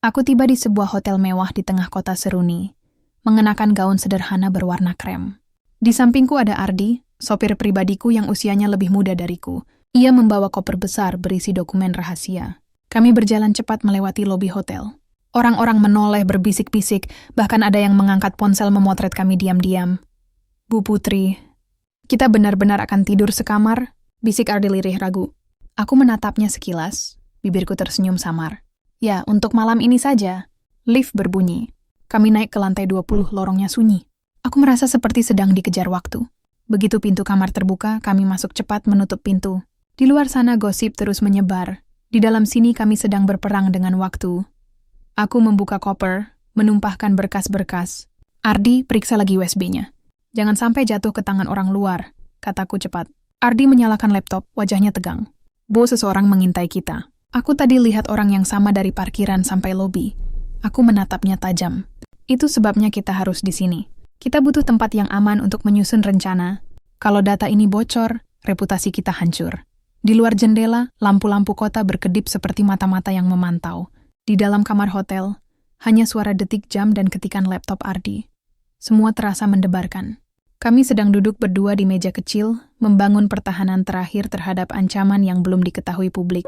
Aku tiba di sebuah hotel mewah di tengah kota Seruni, mengenakan gaun sederhana berwarna krem. Di sampingku ada Ardi, sopir pribadiku yang usianya lebih muda dariku. Ia membawa koper besar berisi dokumen rahasia. Kami berjalan cepat melewati lobi hotel. Orang-orang menoleh berbisik-bisik, bahkan ada yang mengangkat ponsel memotret kami diam-diam. Bu Putri, kita benar-benar akan tidur sekamar? Bisik Ardi lirih ragu. Aku menatapnya sekilas, bibirku tersenyum samar. Ya, untuk malam ini saja. Lift berbunyi. Kami naik ke lantai 20, lorongnya sunyi. Aku merasa seperti sedang dikejar waktu. Begitu pintu kamar terbuka, kami masuk cepat menutup pintu. Di luar sana gosip terus menyebar. Di dalam sini kami sedang berperang dengan waktu. Aku membuka koper, menumpahkan berkas-berkas. Ardi, periksa lagi USB-nya. Jangan sampai jatuh ke tangan orang luar, kataku cepat. Ardi menyalakan laptop, wajahnya tegang. Seseorang mengintai kita. Aku tadi lihat orang yang sama dari parkiran sampai lobi. Aku menatapnya tajam. Itu sebabnya kita harus di sini. Kita butuh tempat yang aman untuk menyusun rencana. Kalau data ini bocor, reputasi kita hancur. Di luar jendela, lampu-lampu kota berkedip seperti mata-mata yang memantau. Di dalam kamar hotel, hanya suara detik jam dan ketikan laptop Ardi. Semua terasa mendebarkan. Kami sedang duduk berdua di meja kecil, membangun pertahanan terakhir terhadap ancaman yang belum diketahui publik.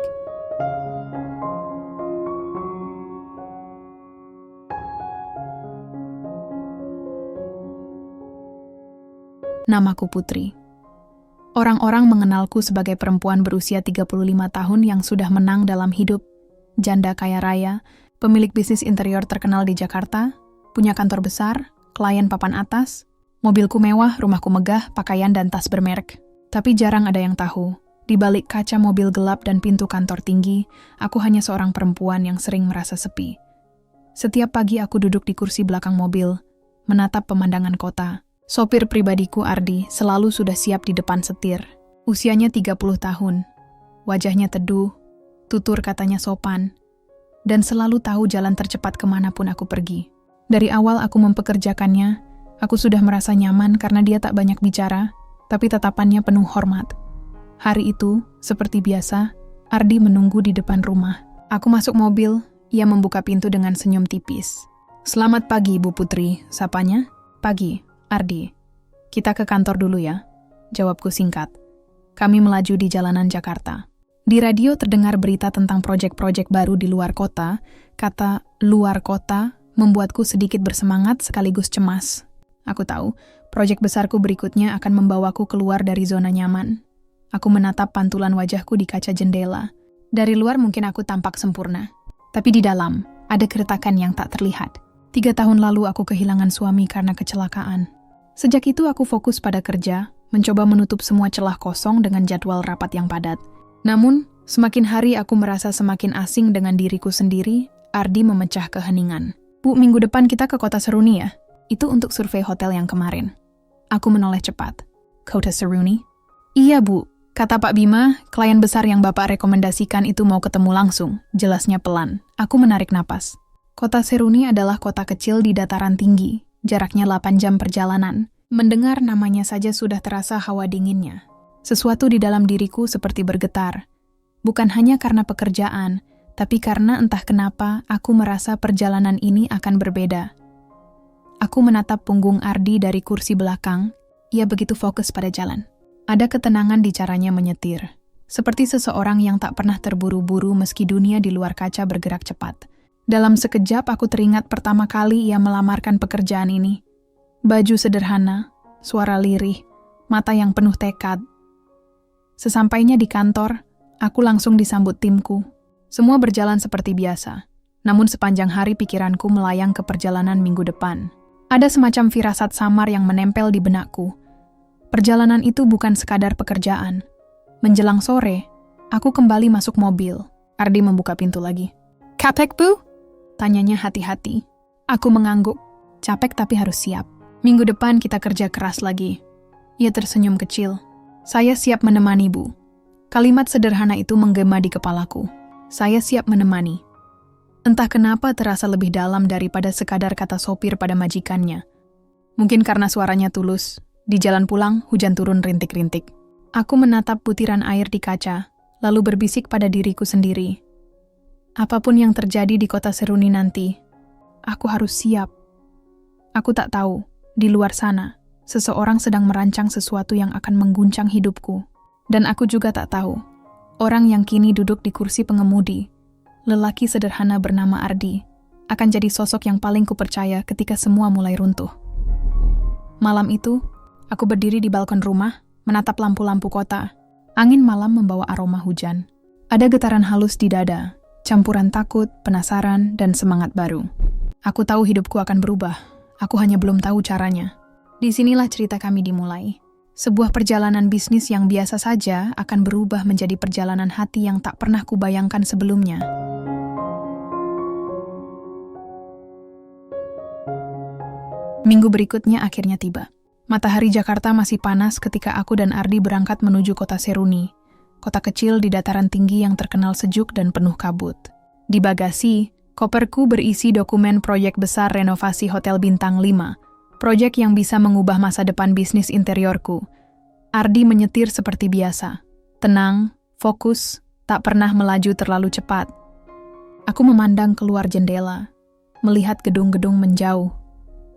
Namaku Putri. Orang-orang mengenalku sebagai perempuan berusia 35 tahun yang sudah menang dalam hidup, janda kaya raya, pemilik bisnis interior terkenal di Jakarta, punya kantor besar, klien papan atas, mobilku mewah, rumahku megah, pakaian dan tas bermerek. Tapi jarang ada yang tahu, di balik kaca mobil gelap dan pintu kantor tinggi, aku hanya seorang perempuan yang sering merasa sepi. Setiap pagi aku duduk di kursi belakang mobil, menatap pemandangan kota. Sopir pribadiku Ardi selalu sudah siap di depan setir. Usianya 30 tahun. Wajahnya teduh, tutur katanya sopan, dan selalu tahu jalan tercepat kemanapun aku pergi. Dari awal aku mempekerjakannya, aku sudah merasa nyaman karena dia tak banyak bicara, tapi tatapannya penuh hormat. Hari itu, seperti biasa, Ardi menunggu di depan rumah. Aku masuk mobil, ia membuka pintu dengan senyum tipis. "Selamat pagi, Bu Putri," sapanya. "Pagi, Ardi. Kita ke kantor dulu ya," jawabku singkat. Kami melaju di jalanan Jakarta. Di radio terdengar berita tentang proyek-proyek baru di luar kota. Kata "luar kota" membuatku sedikit bersemangat sekaligus cemas. Aku tahu, proyek besarku berikutnya akan membawaku keluar dari zona nyaman. Aku menatap pantulan wajahku di kaca jendela. Dari luar mungkin aku tampak sempurna. Tapi di dalam, ada keretakan yang tak terlihat. 3 tahun lalu aku kehilangan suami karena kecelakaan. Sejak itu aku fokus pada kerja, mencoba menutup semua celah kosong dengan jadwal rapat yang padat. Namun, semakin hari aku merasa semakin asing dengan diriku sendiri. Ardi memecah keheningan. "Bu, minggu depan kita ke kota Seruni ya? Itu untuk survei hotel yang kemarin." Aku menoleh cepat. "Kota Seruni?" "Iya, Bu. Kata Pak Bima, klien besar yang Bapak rekomendasikan itu mau ketemu langsung," jelasnya pelan. Aku menarik napas. Kota Seruni adalah kota kecil di dataran tinggi. Jaraknya 8 jam perjalanan. Mendengar namanya saja sudah terasa hawa dinginnya. Sesuatu di dalam diriku seperti bergetar. Bukan hanya karena pekerjaan, tapi karena entah kenapa aku merasa perjalanan ini akan berbeda. Aku menatap punggung Ardi dari kursi belakang. Ia begitu fokus pada jalan. Ada ketenangan di caranya menyetir. Seperti seseorang yang tak pernah terburu-buru meski dunia di luar kaca bergerak cepat. Dalam sekejap aku teringat pertama kali ia melamarkan pekerjaan ini. Baju sederhana, suara lirih, mata yang penuh tekad. Sesampainya di kantor, aku langsung disambut timku. Semua berjalan seperti biasa. Namun sepanjang hari pikiranku melayang ke perjalanan minggu depan. Ada semacam firasat samar yang menempel di benakku. Perjalanan itu bukan sekadar pekerjaan. Menjelang sore, aku kembali masuk mobil. Ardi membuka pintu lagi. "Capek, Bu?" tanyanya hati-hati. Aku mengangguk. Capek tapi harus siap. Minggu depan kita kerja keras lagi. Ia tersenyum kecil. "Saya siap menemani, Bu." Kalimat sederhana itu menggema di kepalaku. Saya siap menemani. Entah kenapa terasa lebih dalam daripada sekadar kata sopir pada majikannya. Mungkin karena suaranya tulus. Di jalan pulang, hujan turun rintik-rintik. Aku menatap butiran air di kaca, lalu berbisik pada diriku sendiri. Apapun yang terjadi di kota Seruni nanti, aku harus siap. Aku tak tahu, di luar sana, seseorang sedang merancang sesuatu yang akan mengguncang hidupku. Dan aku juga tak tahu, orang yang kini duduk di kursi pengemudi, lelaki sederhana bernama Ardi, akan jadi sosok yang paling kupercaya ketika semua mulai runtuh. Malam itu, aku berdiri di balkon rumah, menatap lampu-lampu kota. Angin malam membawa aroma hujan. Ada getaran halus di dada, campuran takut, penasaran, dan semangat baru. Aku tahu hidupku akan berubah. Aku hanya belum tahu caranya. Disinilah cerita kami dimulai. Sebuah perjalanan bisnis yang biasa saja akan berubah menjadi perjalanan hati yang tak pernah kubayangkan sebelumnya. Minggu berikutnya akhirnya tiba. Matahari Jakarta masih panas ketika aku dan Ardi berangkat menuju kota Seruni, kota kecil di dataran tinggi yang terkenal sejuk dan penuh kabut. Di bagasi, koperku berisi dokumen proyek besar renovasi Hotel Bintang 5, proyek yang bisa mengubah masa depan bisnis interiorku. Ardi menyetir seperti biasa, tenang, fokus, tak pernah melaju terlalu cepat. Aku memandang keluar jendela, melihat gedung-gedung menjauh,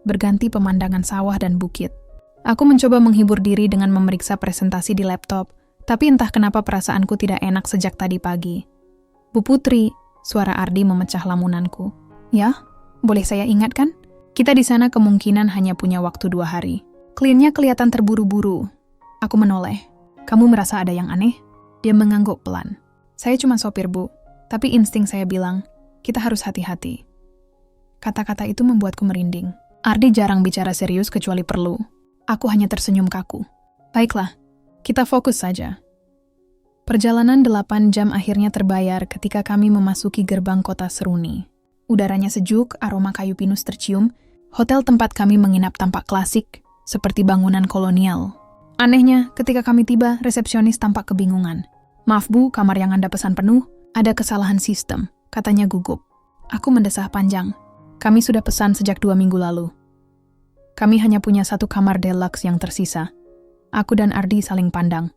berganti pemandangan sawah dan bukit. Aku mencoba menghibur diri dengan memeriksa presentasi di laptop, tapi entah kenapa perasaanku tidak enak sejak tadi pagi. Bu Putri, suara Ardi memecah lamunanku. Ya, boleh saya ingatkan? Kita di sana kemungkinan hanya punya waktu 2 hari. Kliennya kelihatan terburu-buru. Aku menoleh. Kamu merasa ada yang aneh? Dia mengangguk pelan. Saya cuma sopir, Bu. Tapi insting saya bilang, kita harus hati-hati. Kata-kata itu membuatku merinding. Ardi jarang bicara serius kecuali perlu. Aku hanya tersenyum kaku. Baiklah, kita fokus saja. Perjalanan 8 jam akhirnya terbayar ketika kami memasuki gerbang kota Seruni. Udaranya sejuk, aroma kayu pinus tercium. Hotel tempat kami menginap tampak klasik, seperti bangunan kolonial. Anehnya, ketika kami tiba, resepsionis tampak kebingungan. Maaf Bu, kamar yang Anda pesan penuh, ada kesalahan sistem, katanya gugup. Aku mendesah panjang. Kami sudah pesan sejak 2 minggu lalu. Kami hanya punya 1 kamar deluxe yang tersisa. Aku dan Ardi saling pandang.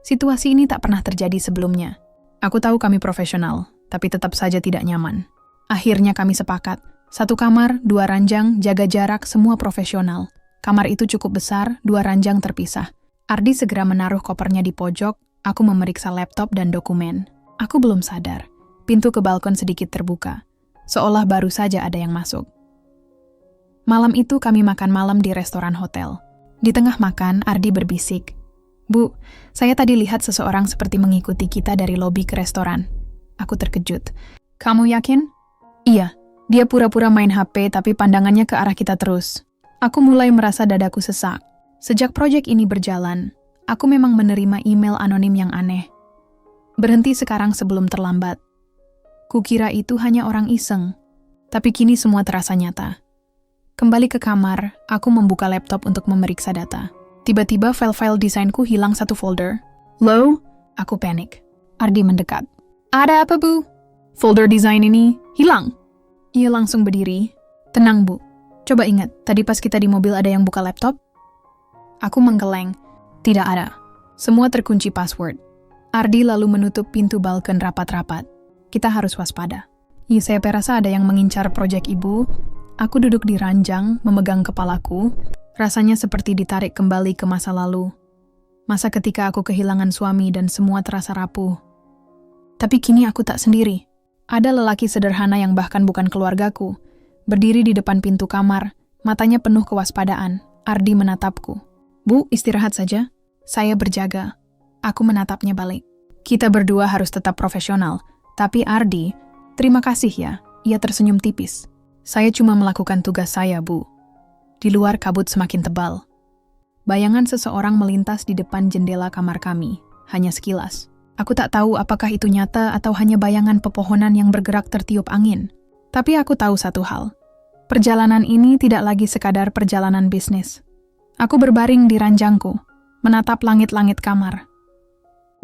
Situasi ini tak pernah terjadi sebelumnya. Aku tahu kami profesional, tapi tetap saja tidak nyaman. Akhirnya kami sepakat. 1 kamar, 2 ranjang, jaga jarak, semua profesional. Kamar itu cukup besar, 2 ranjang terpisah. Ardi segera menaruh kopernya di pojok, aku memeriksa laptop dan dokumen. Aku belum sadar. Pintu ke balkon sedikit terbuka. Seolah baru saja ada yang masuk. Malam itu kami makan malam di restoran hotel. Di tengah makan, Ardi berbisik. Bu, saya tadi lihat seseorang seperti mengikuti kita dari lobi ke restoran. Aku terkejut. Kamu yakin? Iya, dia pura-pura main HP tapi pandangannya ke arah kita terus. Aku mulai merasa dadaku sesak. Sejak proyek ini berjalan, aku memang menerima email anonim yang aneh. Berhenti sekarang sebelum terlambat. Kukira itu hanya orang iseng, tapi kini semua terasa nyata. Kembali ke kamar, aku membuka laptop untuk memeriksa data. Tiba-tiba file-file desainku hilang 1 folder. Loh? Aku panik. Ardi mendekat. Ada apa, Bu? Folder desain ini hilang. Ia langsung berdiri. Tenang, Bu. Coba ingat, tadi pas kita di mobil ada yang buka laptop? Aku menggeleng. Tidak ada. Semua terkunci password. Ardi lalu menutup pintu balkon rapat-rapat. Kita harus waspada. Saya rasa ada yang mengincar proyek Ibu. Aku duduk di ranjang, memegang kepalaku. Rasanya seperti ditarik kembali ke masa lalu. Masa ketika aku kehilangan suami dan semua terasa rapuh. Tapi kini aku tak sendiri. Ada lelaki sederhana yang bahkan bukan keluargaku. Berdiri di depan pintu kamar, matanya penuh kewaspadaan. Ardi menatapku. Bu, istirahat saja. Saya berjaga. Aku menatapnya balik. Kita berdua harus tetap profesional. Tapi Ardi, terima kasih ya. Ia tersenyum tipis. Saya cuma melakukan tugas saya, Bu. Di luar kabut semakin tebal. Bayangan seseorang melintas di depan jendela kamar kami, hanya sekilas. Aku tak tahu apakah itu nyata atau hanya bayangan pepohonan yang bergerak tertiup angin. Tapi aku tahu satu hal. Perjalanan ini tidak lagi sekadar perjalanan bisnis. Aku berbaring di ranjangku, menatap langit-langit kamar.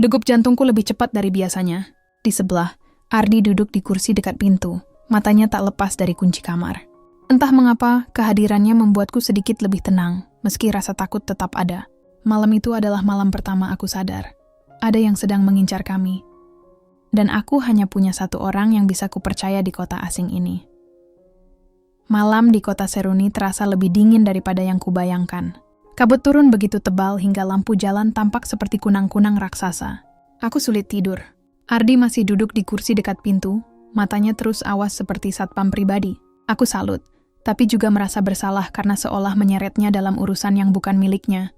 Degup jantungku lebih cepat dari biasanya. Di sebelah, Ardi duduk di kursi dekat pintu. Matanya tak lepas dari kunci kamar. Entah mengapa, kehadirannya membuatku sedikit lebih tenang, meski rasa takut tetap ada. Malam itu adalah malam pertama aku sadar. Ada yang sedang mengincar kami. Dan aku hanya punya satu orang yang bisa kupercaya di kota asing ini. Malam di kota Seruni terasa lebih dingin daripada yang kubayangkan. Kabut turun begitu tebal hingga lampu jalan tampak seperti kunang-kunang raksasa. Aku sulit tidur. Ardi masih duduk di kursi dekat pintu, matanya terus awas seperti satpam pribadi. Aku salut, tapi juga merasa bersalah karena seolah menyeretnya dalam urusan yang bukan miliknya.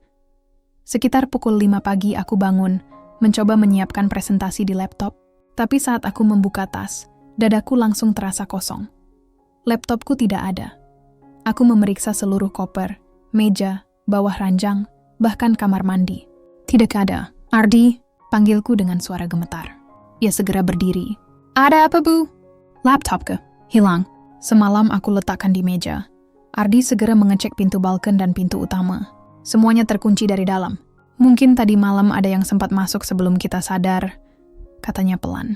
Sekitar pukul 5 pagi aku bangun, mencoba menyiapkan presentasi di laptop. Tapi saat aku membuka tas, dadaku langsung terasa kosong. Laptopku tidak ada. Aku memeriksa seluruh koper, meja, bawah ranjang, bahkan kamar mandi. Tidak ada. Ardi, panggilku dengan suara gemetar. Ia segera berdiri. Ada apa, Bu? Laptopku hilang. Semalam aku letakkan di meja. Ardi segera mengecek pintu balkon dan pintu utama. Semuanya terkunci dari dalam. Mungkin tadi malam ada yang sempat masuk sebelum kita sadar, katanya pelan.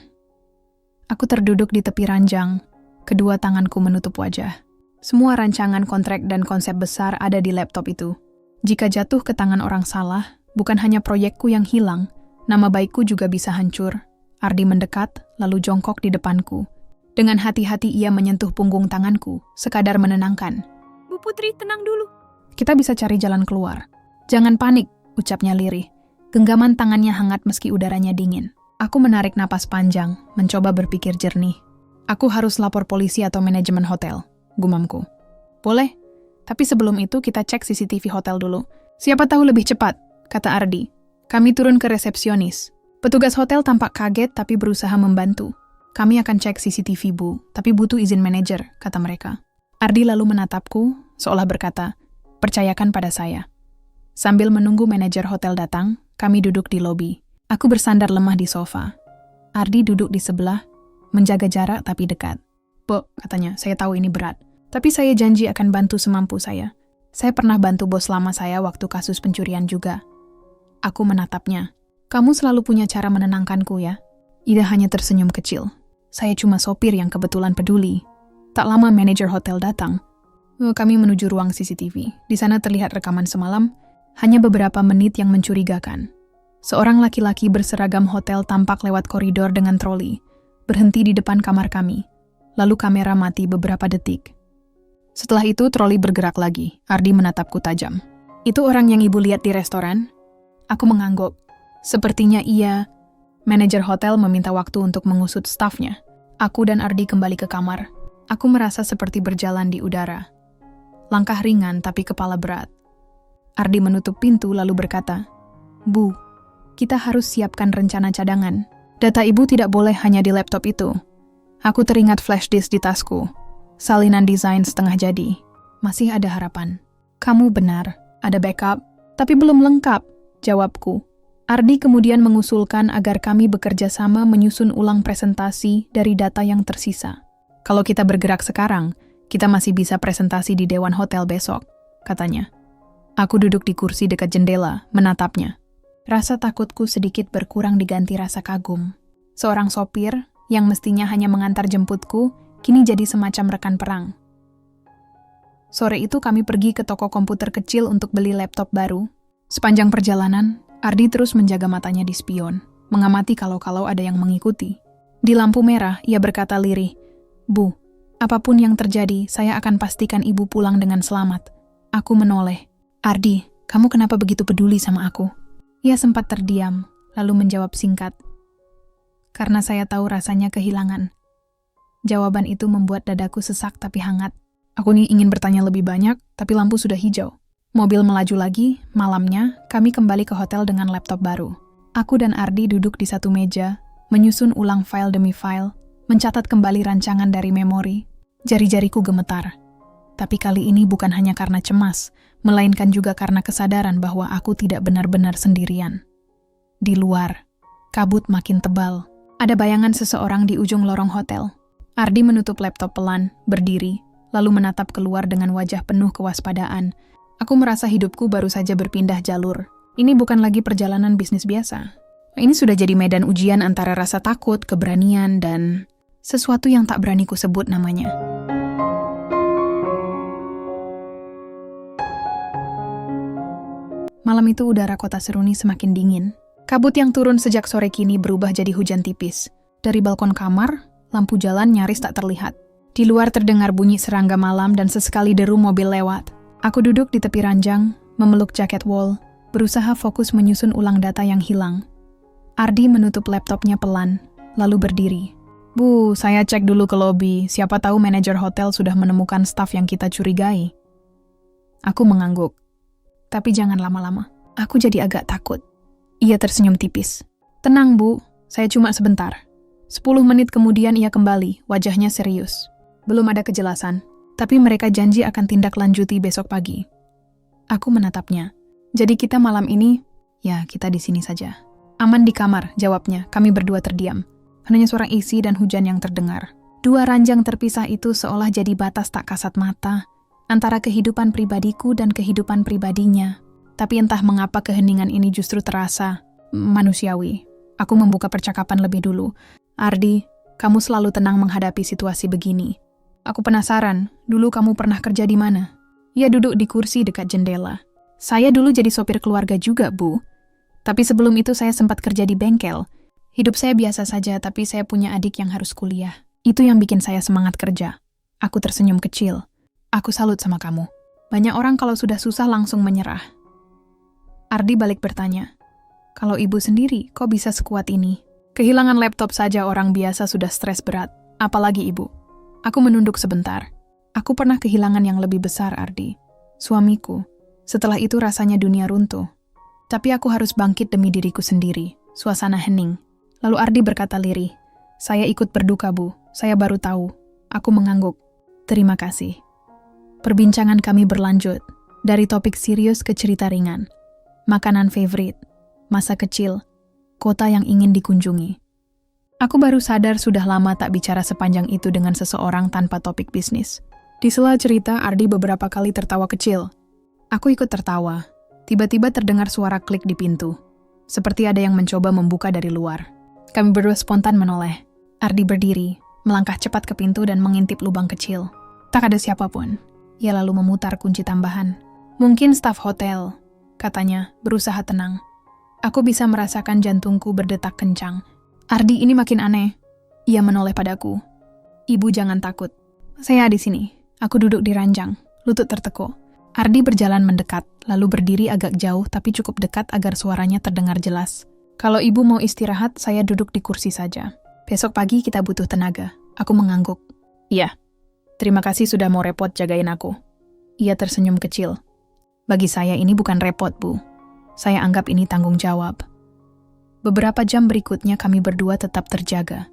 Aku terduduk di tepi ranjang, kedua tanganku menutup wajah. Semua rancangan kontrak dan konsep besar ada di laptop itu. Jika jatuh ke tangan orang salah, bukan hanya proyekku yang hilang, nama baikku juga bisa hancur. Ardi mendekat, lalu jongkok di depanku. Dengan hati-hati ia menyentuh punggung tanganku, sekadar menenangkan. Bu Putri, tenang dulu. Kita bisa cari jalan keluar. Jangan panik, ucapnya lirih. Genggaman tangannya hangat meski udaranya dingin. Aku menarik napas panjang, mencoba berpikir jernih. Aku harus lapor polisi atau manajemen hotel, gumamku. Boleh, tapi sebelum itu kita cek CCTV hotel dulu. Siapa tahu lebih cepat, kata Ardi. Kami turun ke resepsionis. Petugas hotel tampak kaget tapi berusaha membantu. Kami akan cek CCTV, Bu, tapi butuh izin manajer, kata mereka. Ardi lalu menatapku, seolah berkata, percayakan pada saya. Sambil menunggu manajer hotel datang, kami duduk di lobi. Aku bersandar lemah di sofa. Ardi duduk di sebelah, menjaga jarak tapi dekat. Bu, katanya, saya tahu ini berat. Tapi saya janji akan bantu semampu saya. Saya pernah bantu bos lama saya waktu kasus pencurian juga. Aku menatapnya. Kamu selalu punya cara menenangkanku ya. Ida hanya tersenyum kecil. Saya cuma sopir yang kebetulan peduli. Tak lama manajer hotel datang. Kami menuju ruang CCTV. Di sana terlihat rekaman semalam, hanya beberapa menit yang mencurigakan. Seorang laki-laki berseragam hotel tampak lewat koridor dengan troli, berhenti di depan kamar kami. Lalu kamera mati beberapa detik. Setelah itu troli bergerak lagi. Ardi menatapku tajam. Itu orang yang ibu lihat di restoran? Aku mengangguk. Sepertinya ia. Manajer hotel meminta waktu untuk mengusut stafnya. Aku dan Ardi kembali ke kamar. Aku merasa seperti berjalan di udara. Langkah ringan tapi kepala berat. Ardi menutup pintu lalu berkata, Bu, kita harus siapkan rencana cadangan. Data ibu tidak boleh hanya di laptop itu. Aku teringat flash disk di tasku. Salinan desain setengah jadi. Masih ada harapan. Kamu benar, ada backup, tapi belum lengkap, jawabku. Ardi kemudian mengusulkan agar kami bekerja sama menyusun ulang presentasi dari data yang tersisa. Kalau kita bergerak sekarang, kita masih bisa presentasi di Dewan Hotel besok, katanya. Aku duduk di kursi dekat jendela, menatapnya. Rasa takutku sedikit berkurang diganti rasa kagum. Seorang sopir, yang mestinya hanya mengantar jemputku, kini jadi semacam rekan perang. Sore itu kami pergi ke toko komputer kecil untuk beli laptop baru. Sepanjang perjalanan, Ardi terus menjaga matanya di spion, mengamati kalau-kalau ada yang mengikuti. Di lampu merah, ia berkata lirih, Bu, apapun yang terjadi, saya akan pastikan ibu pulang dengan selamat. Aku menoleh. Ardi, kamu kenapa begitu peduli sama aku? Ia sempat terdiam, lalu menjawab singkat. Karena saya tahu rasanya kehilangan. Jawaban itu membuat dadaku sesak tapi hangat. Aku ingin bertanya lebih banyak, tapi lampu sudah hijau. Mobil melaju lagi, malamnya kami kembali ke hotel dengan laptop baru. Aku dan Ardi duduk di satu meja, menyusun ulang file demi file, mencatat kembali rancangan dari memori. Jari-jariku gemetar. Tapi kali ini bukan hanya karena cemas, melainkan juga karena kesadaran bahwa aku tidak benar-benar sendirian. Di luar, kabut makin tebal. Ada bayangan seseorang di ujung lorong hotel. Ardi menutup laptop pelan, berdiri, lalu menatap keluar dengan wajah penuh kewaspadaan. Aku merasa hidupku baru saja berpindah jalur. Ini bukan lagi perjalanan bisnis biasa. Ini sudah jadi medan ujian antara rasa takut, keberanian, dan sesuatu yang tak berani ku sebut namanya. Malam itu udara kota Seruni semakin dingin. Kabut yang turun sejak sore kini berubah jadi hujan tipis. Dari balkon kamar, lampu jalan nyaris tak terlihat. Di luar terdengar bunyi serangga malam dan sesekali deru mobil lewat. Aku duduk di tepi ranjang, memeluk jaket wall, berusaha fokus menyusun ulang data yang hilang. Ardi menutup laptopnya pelan, lalu berdiri. Bu, saya cek dulu ke lobi, siapa tahu manajer hotel sudah menemukan staf yang kita curigai. Aku mengangguk. Tapi jangan lama-lama, aku jadi agak takut. Ia tersenyum tipis. Tenang bu, saya cuma sebentar. 10 menit kemudian ia kembali, wajahnya serius. Belum ada kejelasan, tapi mereka janji akan tindak lanjuti besok pagi. Aku menatapnya. Jadi kita malam ini, ya kita di sini saja. Aman di kamar, jawabnya. Kami berdua terdiam. Hanya suara isi dan hujan yang terdengar. 2 ranjang terpisah itu seolah jadi batas tak kasat mata antara kehidupan pribadiku dan kehidupan pribadinya. Tapi entah mengapa keheningan ini justru terasa manusiawi. Aku membuka percakapan lebih dulu. Ardi, kamu selalu tenang menghadapi situasi begini. Aku penasaran, dulu kamu pernah kerja di mana? Ia duduk di kursi dekat jendela. Saya dulu jadi sopir keluarga juga, Bu. Tapi sebelum itu saya sempat kerja di bengkel. Hidup saya biasa saja, tapi saya punya adik yang harus kuliah. Itu yang bikin saya semangat kerja. Aku tersenyum kecil. Aku salut sama kamu. Banyak orang kalau sudah susah langsung menyerah. Ardi balik bertanya, kalau ibu sendiri, kok bisa sekuat ini? Kehilangan laptop saja orang biasa sudah stres berat. Apalagi ibu. Aku menunduk sebentar. Aku pernah kehilangan yang lebih besar, Ardi. Suamiku. Setelah itu rasanya dunia runtuh. Tapi aku harus bangkit demi diriku sendiri. Suasana hening. Lalu Ardi berkata lirih, saya ikut berduka, Bu. Saya baru tahu. Aku mengangguk. Terima kasih. Perbincangan kami berlanjut. Dari topik serius ke cerita ringan. Makanan favorit. Masa kecil. Kota yang ingin dikunjungi. Aku baru sadar sudah lama tak bicara sepanjang itu dengan seseorang tanpa topik bisnis. Di sela cerita, Ardi beberapa kali tertawa kecil. Aku ikut tertawa. Tiba-tiba terdengar suara klik di pintu. Seperti ada yang mencoba membuka dari luar. Kami berdua spontan menoleh. Ardi berdiri, melangkah cepat ke pintu dan mengintip lubang kecil. Tak ada siapapun. Ia lalu memutar kunci tambahan. Mungkin staf hotel, katanya, berusaha tenang. Aku bisa merasakan jantungku berdetak kencang. Ardi, ini makin aneh. Ia menoleh padaku. Ibu jangan takut. Saya di sini. Aku duduk di ranjang, lutut tertekuk. Ardi berjalan mendekat, lalu berdiri agak jauh tapi cukup dekat agar suaranya terdengar jelas. Kalau ibu mau istirahat, saya duduk di kursi saja. Besok pagi kita butuh tenaga. Aku mengangguk. Iya. Terima kasih sudah mau repot jagain aku. Ia tersenyum kecil. Bagi saya ini bukan repot, Bu. Saya anggap ini tanggung jawab. Beberapa jam berikutnya kami berdua tetap terjaga.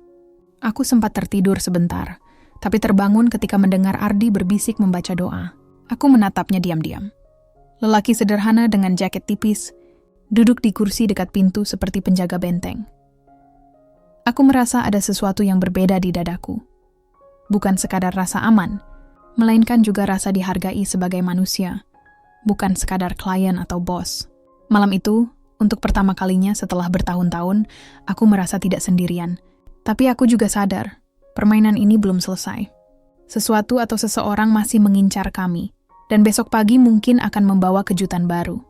Aku sempat tertidur sebentar, tapi terbangun ketika mendengar Ardi berbisik membaca doa. Aku menatapnya diam-diam. Lelaki sederhana dengan jaket tipis, duduk di kursi dekat pintu seperti penjaga benteng. Aku merasa ada sesuatu yang berbeda di dadaku. Bukan sekadar rasa aman, melainkan juga rasa dihargai sebagai manusia, bukan sekadar klien atau bos. Malam itu, untuk pertama kalinya setelah bertahun-tahun, aku merasa tidak sendirian. Tapi aku juga sadar, permainan ini belum selesai. Sesuatu atau seseorang masih mengincar kami, dan besok pagi mungkin akan membawa kejutan baru.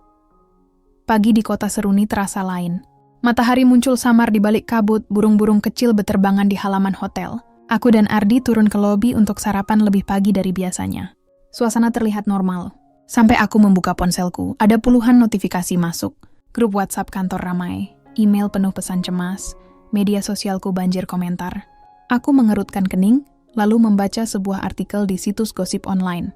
Pagi di kota Seruni terasa lain. Matahari muncul samar di balik kabut, burung-burung kecil beterbangan di halaman hotel. Aku dan Ardi turun ke lobi untuk sarapan lebih pagi dari biasanya. Suasana terlihat normal. Sampai aku membuka ponselku, ada puluhan notifikasi masuk. Grup WhatsApp kantor ramai, email penuh pesan cemas, media sosialku banjir komentar. Aku mengerutkan kening, lalu membaca sebuah artikel di situs gosip online.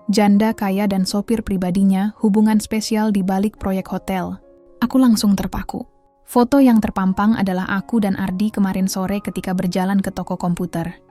Janda kaya dan sopir pribadinya hubungan spesial di balik proyek hotel. Aku langsung terpaku. Foto yang terpampang adalah aku dan Ardi kemarin sore ketika berjalan ke toko komputer.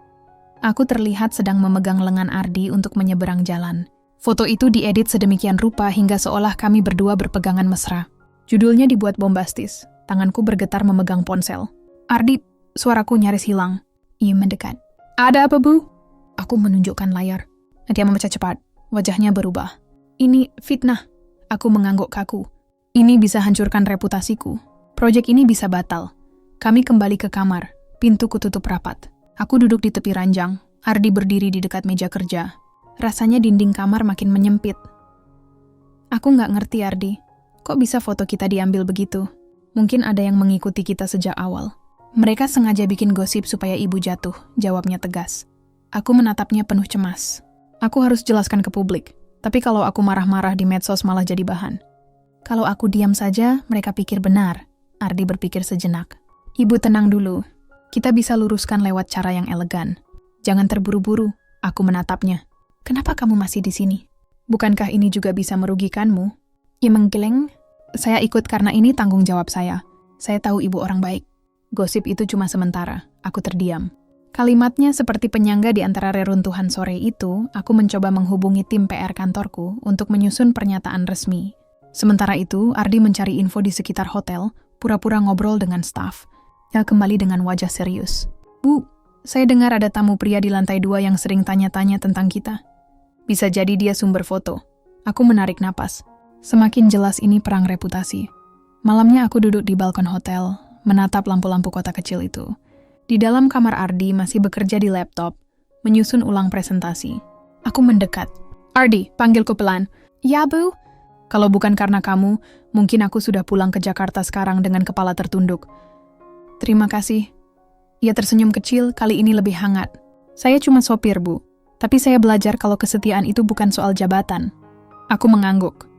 Aku terlihat sedang memegang lengan Ardi untuk menyeberang jalan. Foto itu diedit sedemikian rupa hingga seolah kami berdua berpegangan mesra. Judulnya dibuat bombastis. Tanganku bergetar memegang ponsel. Ardi, suaraku nyaris hilang. Ia mendekat. Ada apa, Bu? Aku menunjukkan layar. Dia membaca cepat. Wajahnya berubah. Ini fitnah. Aku mengangguk kaku. Ini bisa hancurkan reputasiku. Proyek ini bisa batal. Kami kembali ke kamar. Pintu kututup rapat. Aku duduk di tepi ranjang. Ardi berdiri di dekat meja kerja. Rasanya dinding kamar makin menyempit. Aku nggak ngerti, Ardi. Kok bisa foto kita diambil begitu? Mungkin ada yang mengikuti kita sejak awal. Mereka sengaja bikin gosip supaya ibu jatuh, jawabnya tegas. Aku menatapnya penuh cemas. Aku harus jelaskan ke publik, tapi kalau aku marah-marah di medsos malah jadi bahan. Kalau aku diam saja, mereka pikir benar. Ardi berpikir sejenak. Ibu tenang dulu. Kita bisa luruskan lewat cara yang elegan. Jangan terburu-buru. Aku menatapnya. Kenapa kamu masih di sini? Bukankah ini juga bisa merugikanmu? Ia menggeleng. Saya ikut karena ini tanggung jawab saya. Saya tahu ibu orang baik. Gosip itu cuma sementara. Aku terdiam. Kalimatnya seperti penyangga di antara reruntuhan sore itu, aku mencoba menghubungi tim PR kantorku untuk menyusun pernyataan resmi. Sementara itu, Ardi mencari info di sekitar hotel, pura-pura ngobrol dengan staf. Dia kembali dengan wajah serius. Bu, saya dengar ada tamu pria di lantai 2 yang sering tanya-tanya tentang kita. Bisa jadi dia sumber foto. Aku menarik napas. Semakin jelas ini perang reputasi. Malamnya aku duduk di balkon hotel, menatap lampu-lampu kota kecil itu. Di dalam kamar Ardi masih bekerja di laptop, menyusun ulang presentasi. Aku mendekat. Ardi, panggilku pelan. Ya, Bu. Kalau bukan karena kamu, mungkin aku sudah pulang ke Jakarta sekarang dengan kepala tertunduk. Terima kasih. Ia tersenyum kecil, kali ini lebih hangat. Saya cuma sopir, Bu. Tapi saya belajar kalau kesetiaan itu bukan soal jabatan. Aku mengangguk.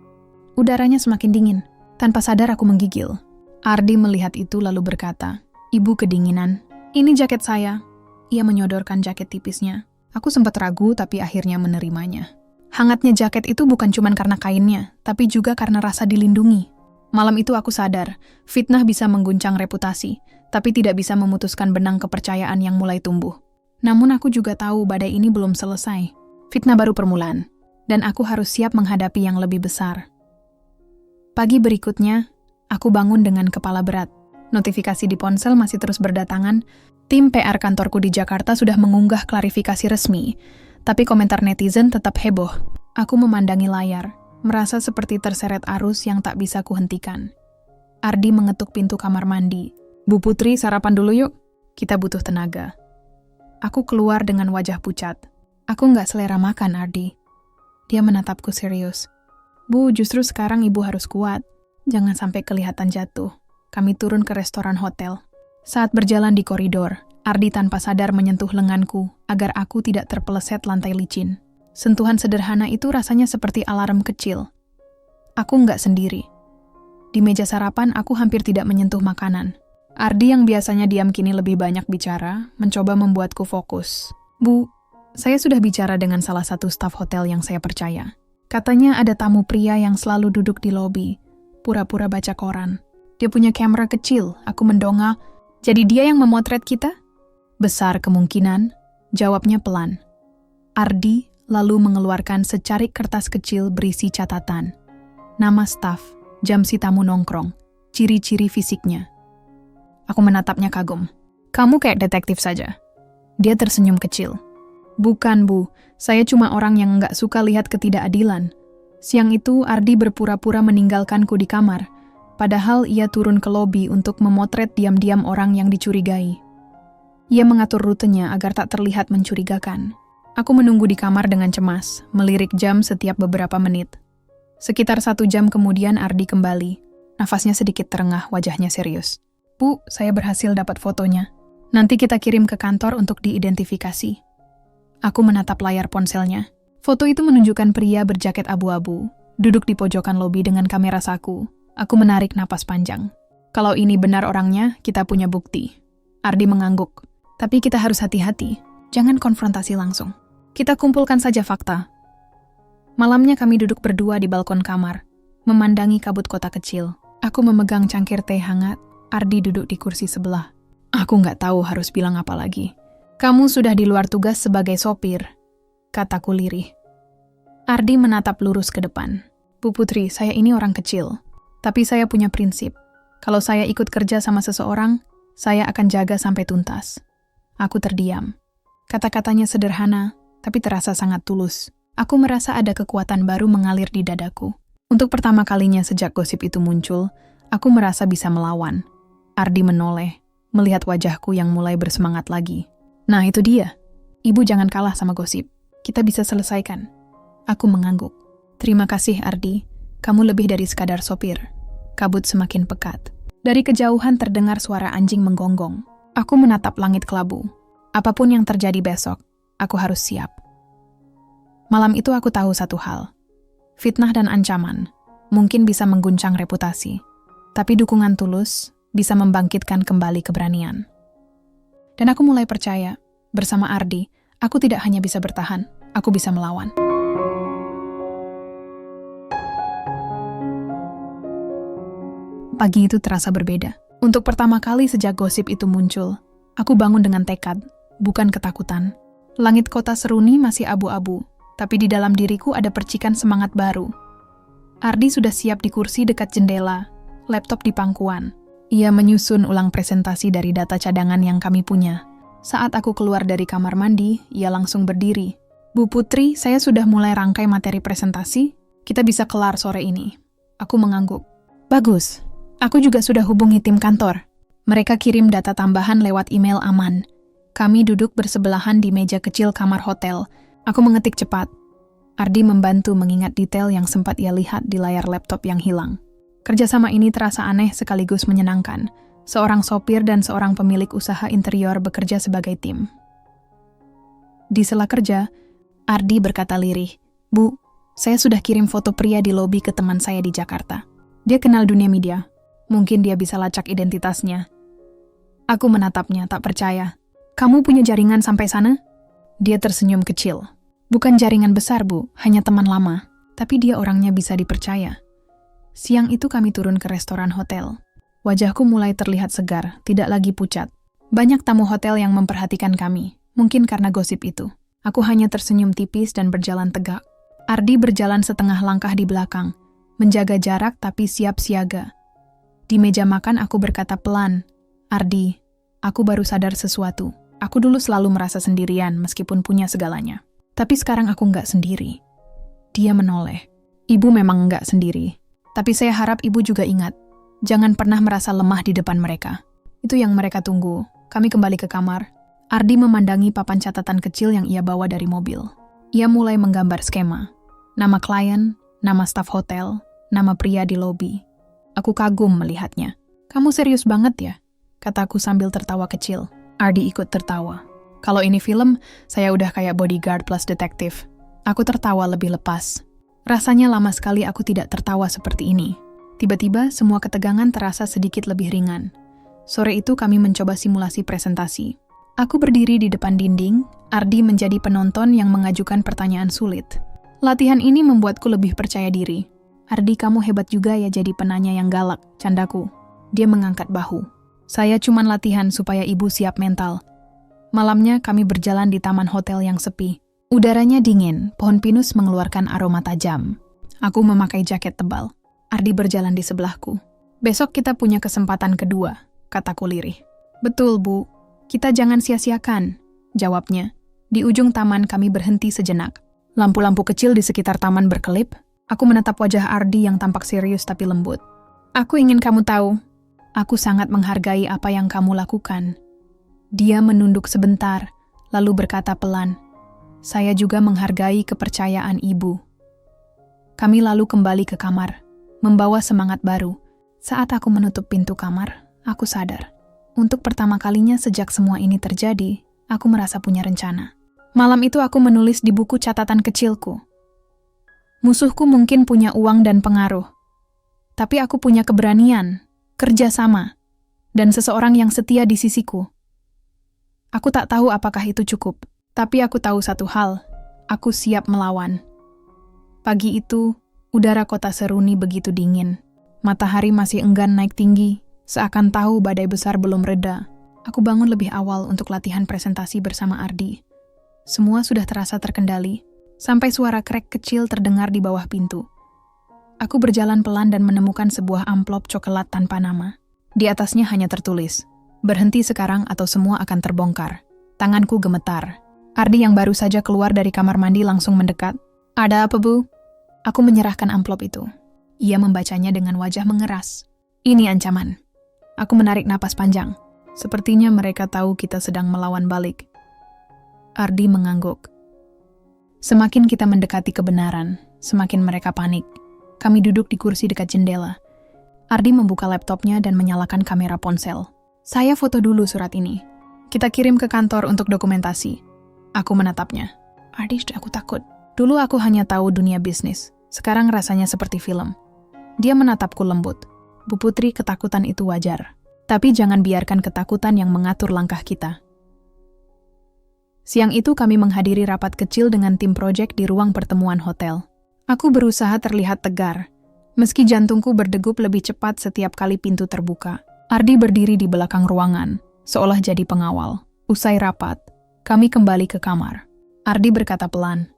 Udaranya semakin dingin. Tanpa sadar aku menggigil. Ardi melihat itu lalu berkata, Ibu kedinginan. Ini jaket saya. Ia menyodorkan jaket tipisnya. Aku sempat ragu tapi akhirnya menerimanya. Hangatnya jaket itu bukan cuma karena kainnya, tapi juga karena rasa dilindungi. Malam itu aku sadar, fitnah bisa mengguncang reputasi, tapi tidak bisa memutuskan benang kepercayaan yang mulai tumbuh. Namun aku juga tahu badai ini belum selesai. Fitnah baru permulaan, dan aku harus siap menghadapi yang lebih besar. Pagi berikutnya, aku bangun dengan kepala berat. Notifikasi di ponsel masih terus berdatangan. Tim PR kantorku di Jakarta sudah mengunggah klarifikasi resmi, tapi komentar netizen tetap heboh. Aku memandangi layar, merasa seperti terseret arus yang tak bisa kuhentikan. Ardi mengetuk pintu kamar mandi. Bu Putri, sarapan dulu yuk. Kita butuh tenaga. Aku keluar dengan wajah pucat. Aku nggak selera makan, Ardi. Dia menatapku serius. Bu, justru sekarang ibu harus kuat. Jangan sampai kelihatan jatuh. Kami turun ke restoran hotel. Saat berjalan di koridor, Ardi tanpa sadar menyentuh lenganku agar aku tidak terpeleset lantai licin. Sentuhan sederhana itu rasanya seperti alarm kecil. Aku nggak sendiri. Di meja sarapan aku hampir tidak menyentuh makanan. Ardi yang biasanya diam kini lebih banyak bicara, mencoba membuatku fokus. Bu, saya sudah bicara dengan salah satu staf hotel yang saya percaya. Katanya ada tamu pria yang selalu duduk di lobi, pura-pura baca koran. Dia punya kamera kecil, aku mendongak. Jadi dia yang memotret kita? Besar kemungkinan, jawabnya pelan. Ardi lalu mengeluarkan secarik kertas kecil berisi catatan. Nama staf, jam si tamu nongkrong, ciri-ciri fisiknya. Aku menatapnya kagum. Kamu kayak detektif saja. Dia tersenyum kecil. Bukan, Bu. Saya cuma orang yang nggak suka lihat ketidakadilan. Siang itu, Ardi berpura-pura meninggalkanku di kamar. Padahal ia turun ke lobi untuk memotret diam-diam orang yang dicurigai. Ia mengatur rutenya agar tak terlihat mencurigakan. Aku menunggu di kamar dengan cemas, melirik jam setiap beberapa menit. Sekitar 1 jam kemudian Ardi kembali. Nafasnya sedikit terengah, wajahnya serius. Bu, saya berhasil dapat fotonya. Nanti kita kirim ke kantor untuk diidentifikasi. Aku menatap layar ponselnya. Foto itu menunjukkan pria berjaket abu-abu, duduk di pojokan lobi dengan kamera saku. Aku menarik napas panjang. Kalau ini benar orangnya, kita punya bukti. Ardi mengangguk. Tapi kita harus hati-hati. Jangan konfrontasi langsung. Kita kumpulkan saja fakta. Malamnya kami duduk berdua di balkon kamar, memandangi kabut kota kecil. Aku memegang cangkir teh hangat, Ardi duduk di kursi sebelah. Aku nggak tahu harus bilang apa lagi. Kamu sudah di luar tugas sebagai sopir, kataku lirih. Ardi menatap lurus ke depan. Bu Putri, saya ini orang kecil. Tapi saya punya prinsip. Kalau saya ikut kerja sama seseorang, saya akan jaga sampai tuntas. Aku terdiam. Kata-katanya sederhana, tapi terasa sangat tulus. Aku merasa ada kekuatan baru mengalir di dadaku. Untuk pertama kalinya sejak gosip itu muncul, aku merasa bisa melawan. Ardi menoleh, melihat wajahku yang mulai bersemangat lagi. Nah itu dia. Ibu jangan kalah sama gosip. Kita bisa selesaikan. Aku mengangguk. Terima kasih Ardi. Kamu lebih dari sekadar sopir. Kabut semakin pekat. Dari kejauhan terdengar suara anjing menggonggong. Aku menatap langit kelabu. Apapun yang terjadi besok, aku harus siap. Malam itu aku tahu satu hal. Fitnah dan ancaman mungkin bisa mengguncang reputasi, tapi dukungan tulus bisa membangkitkan kembali keberanian. Dan aku mulai percaya, bersama Ardi, aku tidak hanya bisa bertahan, aku bisa melawan. Pagi itu terasa berbeda. Untuk pertama kali sejak gosip itu muncul, aku bangun dengan tekad, bukan ketakutan. Langit kota Seruni masih abu-abu, tapi di dalam diriku ada percikan semangat baru. Ardi sudah siap di kursi dekat jendela, laptop di pangkuan. Ia menyusun ulang presentasi dari data cadangan yang kami punya. Saat aku keluar dari kamar mandi, ia langsung berdiri. Bu Putri, saya sudah mulai rangkai materi presentasi. Kita bisa kelar sore ini. Aku mengangguk. Bagus. Aku juga sudah hubungi tim kantor. Mereka kirim data tambahan lewat email aman. Kami duduk bersebelahan di meja kecil kamar hotel. Aku mengetik cepat. Ardi membantu mengingat detail yang sempat ia lihat di layar laptop yang hilang. Kerjasama ini terasa aneh sekaligus menyenangkan. Seorang sopir dan seorang pemilik usaha interior bekerja sebagai tim. Di sela kerja, Ardi berkata lirih, Bu, saya sudah kirim foto pria di lobi ke teman saya di Jakarta. Dia kenal dunia media. Mungkin dia bisa lacak identitasnya. Aku menatapnya, tak percaya. Kamu punya jaringan sampai sana? Dia tersenyum kecil. Bukan jaringan besar, Bu, hanya teman lama. Tapi dia orangnya bisa dipercaya. Siang itu kami turun ke restoran hotel. Wajahku mulai terlihat segar, tidak lagi pucat. Banyak tamu hotel yang memperhatikan kami, mungkin karena gosip itu. Aku hanya tersenyum tipis dan berjalan tegak. Ardi berjalan setengah langkah di belakang, menjaga jarak tapi siap siaga. Di meja makan aku berkata pelan, Ardi, aku baru sadar sesuatu. Aku dulu selalu merasa sendirian meskipun punya segalanya. Tapi sekarang aku nggak sendiri. Dia menoleh. Ibu memang nggak sendiri. Tapi saya harap ibu juga ingat. Jangan pernah merasa lemah di depan mereka. Itu yang mereka tunggu. Kami kembali ke kamar. Ardi memandangi papan catatan kecil yang ia bawa dari mobil. Ia mulai menggambar skema. Nama klien, nama staf hotel, nama pria di lobi. Aku kagum melihatnya. Kamu serius banget ya? Kataku sambil tertawa kecil. Ardi ikut tertawa. Kalau ini film, saya udah kayak bodyguard plus detektif. Aku tertawa lebih lepas. Rasanya lama sekali aku tidak tertawa seperti ini. Tiba-tiba semua ketegangan terasa sedikit lebih ringan. Sore itu kami mencoba simulasi presentasi. Aku berdiri di depan dinding, Ardi menjadi penonton yang mengajukan pertanyaan sulit. Latihan ini membuatku lebih percaya diri. Ardi, kamu hebat juga ya jadi penanya yang galak, candaku. Dia mengangkat bahu. Saya cuman latihan supaya ibu siap mental. Malamnya kami berjalan di taman hotel yang sepi. Udaranya dingin, pohon pinus mengeluarkan aroma tajam. Aku memakai jaket tebal. Ardi berjalan di sebelahku. Besok kita punya kesempatan kedua, kataku lirih. Betul, Bu. Kita jangan sia-siakan, jawabnya. Di ujung taman kami berhenti sejenak. Lampu-lampu kecil di sekitar taman berkelip. Aku menatap wajah Ardi yang tampak serius tapi lembut. Aku ingin kamu tahu, aku sangat menghargai apa yang kamu lakukan. Dia menunduk sebentar, lalu berkata pelan, saya juga menghargai kepercayaan ibu. Kami lalu kembali ke kamar, membawa semangat baru. Saat aku menutup pintu kamar, aku sadar. Untuk pertama kalinya sejak semua ini terjadi, aku merasa punya rencana. Malam itu aku menulis di buku catatan kecilku. Musuhku mungkin punya uang dan pengaruh. Tapi aku punya keberanian, kerjasama, dan seseorang yang setia di sisiku. Aku tak tahu apakah itu cukup, tapi aku tahu satu hal, aku siap melawan. Pagi itu, udara kota Seruni begitu dingin. Matahari masih enggan naik tinggi, seakan tahu badai besar belum reda. Aku bangun lebih awal untuk latihan presentasi bersama Ardi. Semua sudah terasa terkendali. Sampai suara krek kecil terdengar di bawah pintu. Aku berjalan pelan dan menemukan sebuah amplop coklat tanpa nama. Di atasnya hanya tertulis, berhenti sekarang atau semua akan terbongkar. Tanganku gemetar. Ardi yang baru saja keluar dari kamar mandi langsung mendekat. Ada apa, Bu? Aku menyerahkan amplop itu. Ia membacanya dengan wajah mengeras. Ini ancaman. Aku menarik napas panjang. Sepertinya mereka tahu kita sedang melawan balik. Ardi mengangguk. Semakin kita mendekati kebenaran, semakin mereka panik. Kami duduk di kursi dekat jendela. Ardi membuka laptopnya dan menyalakan kamera ponsel. Saya foto dulu surat ini. Kita kirim ke kantor untuk dokumentasi. Aku menatapnya. Ardi, aku takut. Dulu aku hanya tahu dunia bisnis. Sekarang rasanya seperti film. Dia menatapku lembut. Bu Putri, ketakutan itu wajar. Tapi jangan biarkan ketakutan yang mengatur langkah kita. Siang itu kami menghadiri rapat kecil dengan tim proyek di ruang pertemuan hotel. Aku berusaha terlihat tegar, meski jantungku berdegup lebih cepat setiap kali pintu terbuka. Ardi berdiri di belakang ruangan, seolah jadi pengawal. Usai rapat, kami kembali ke kamar. Ardi berkata pelan,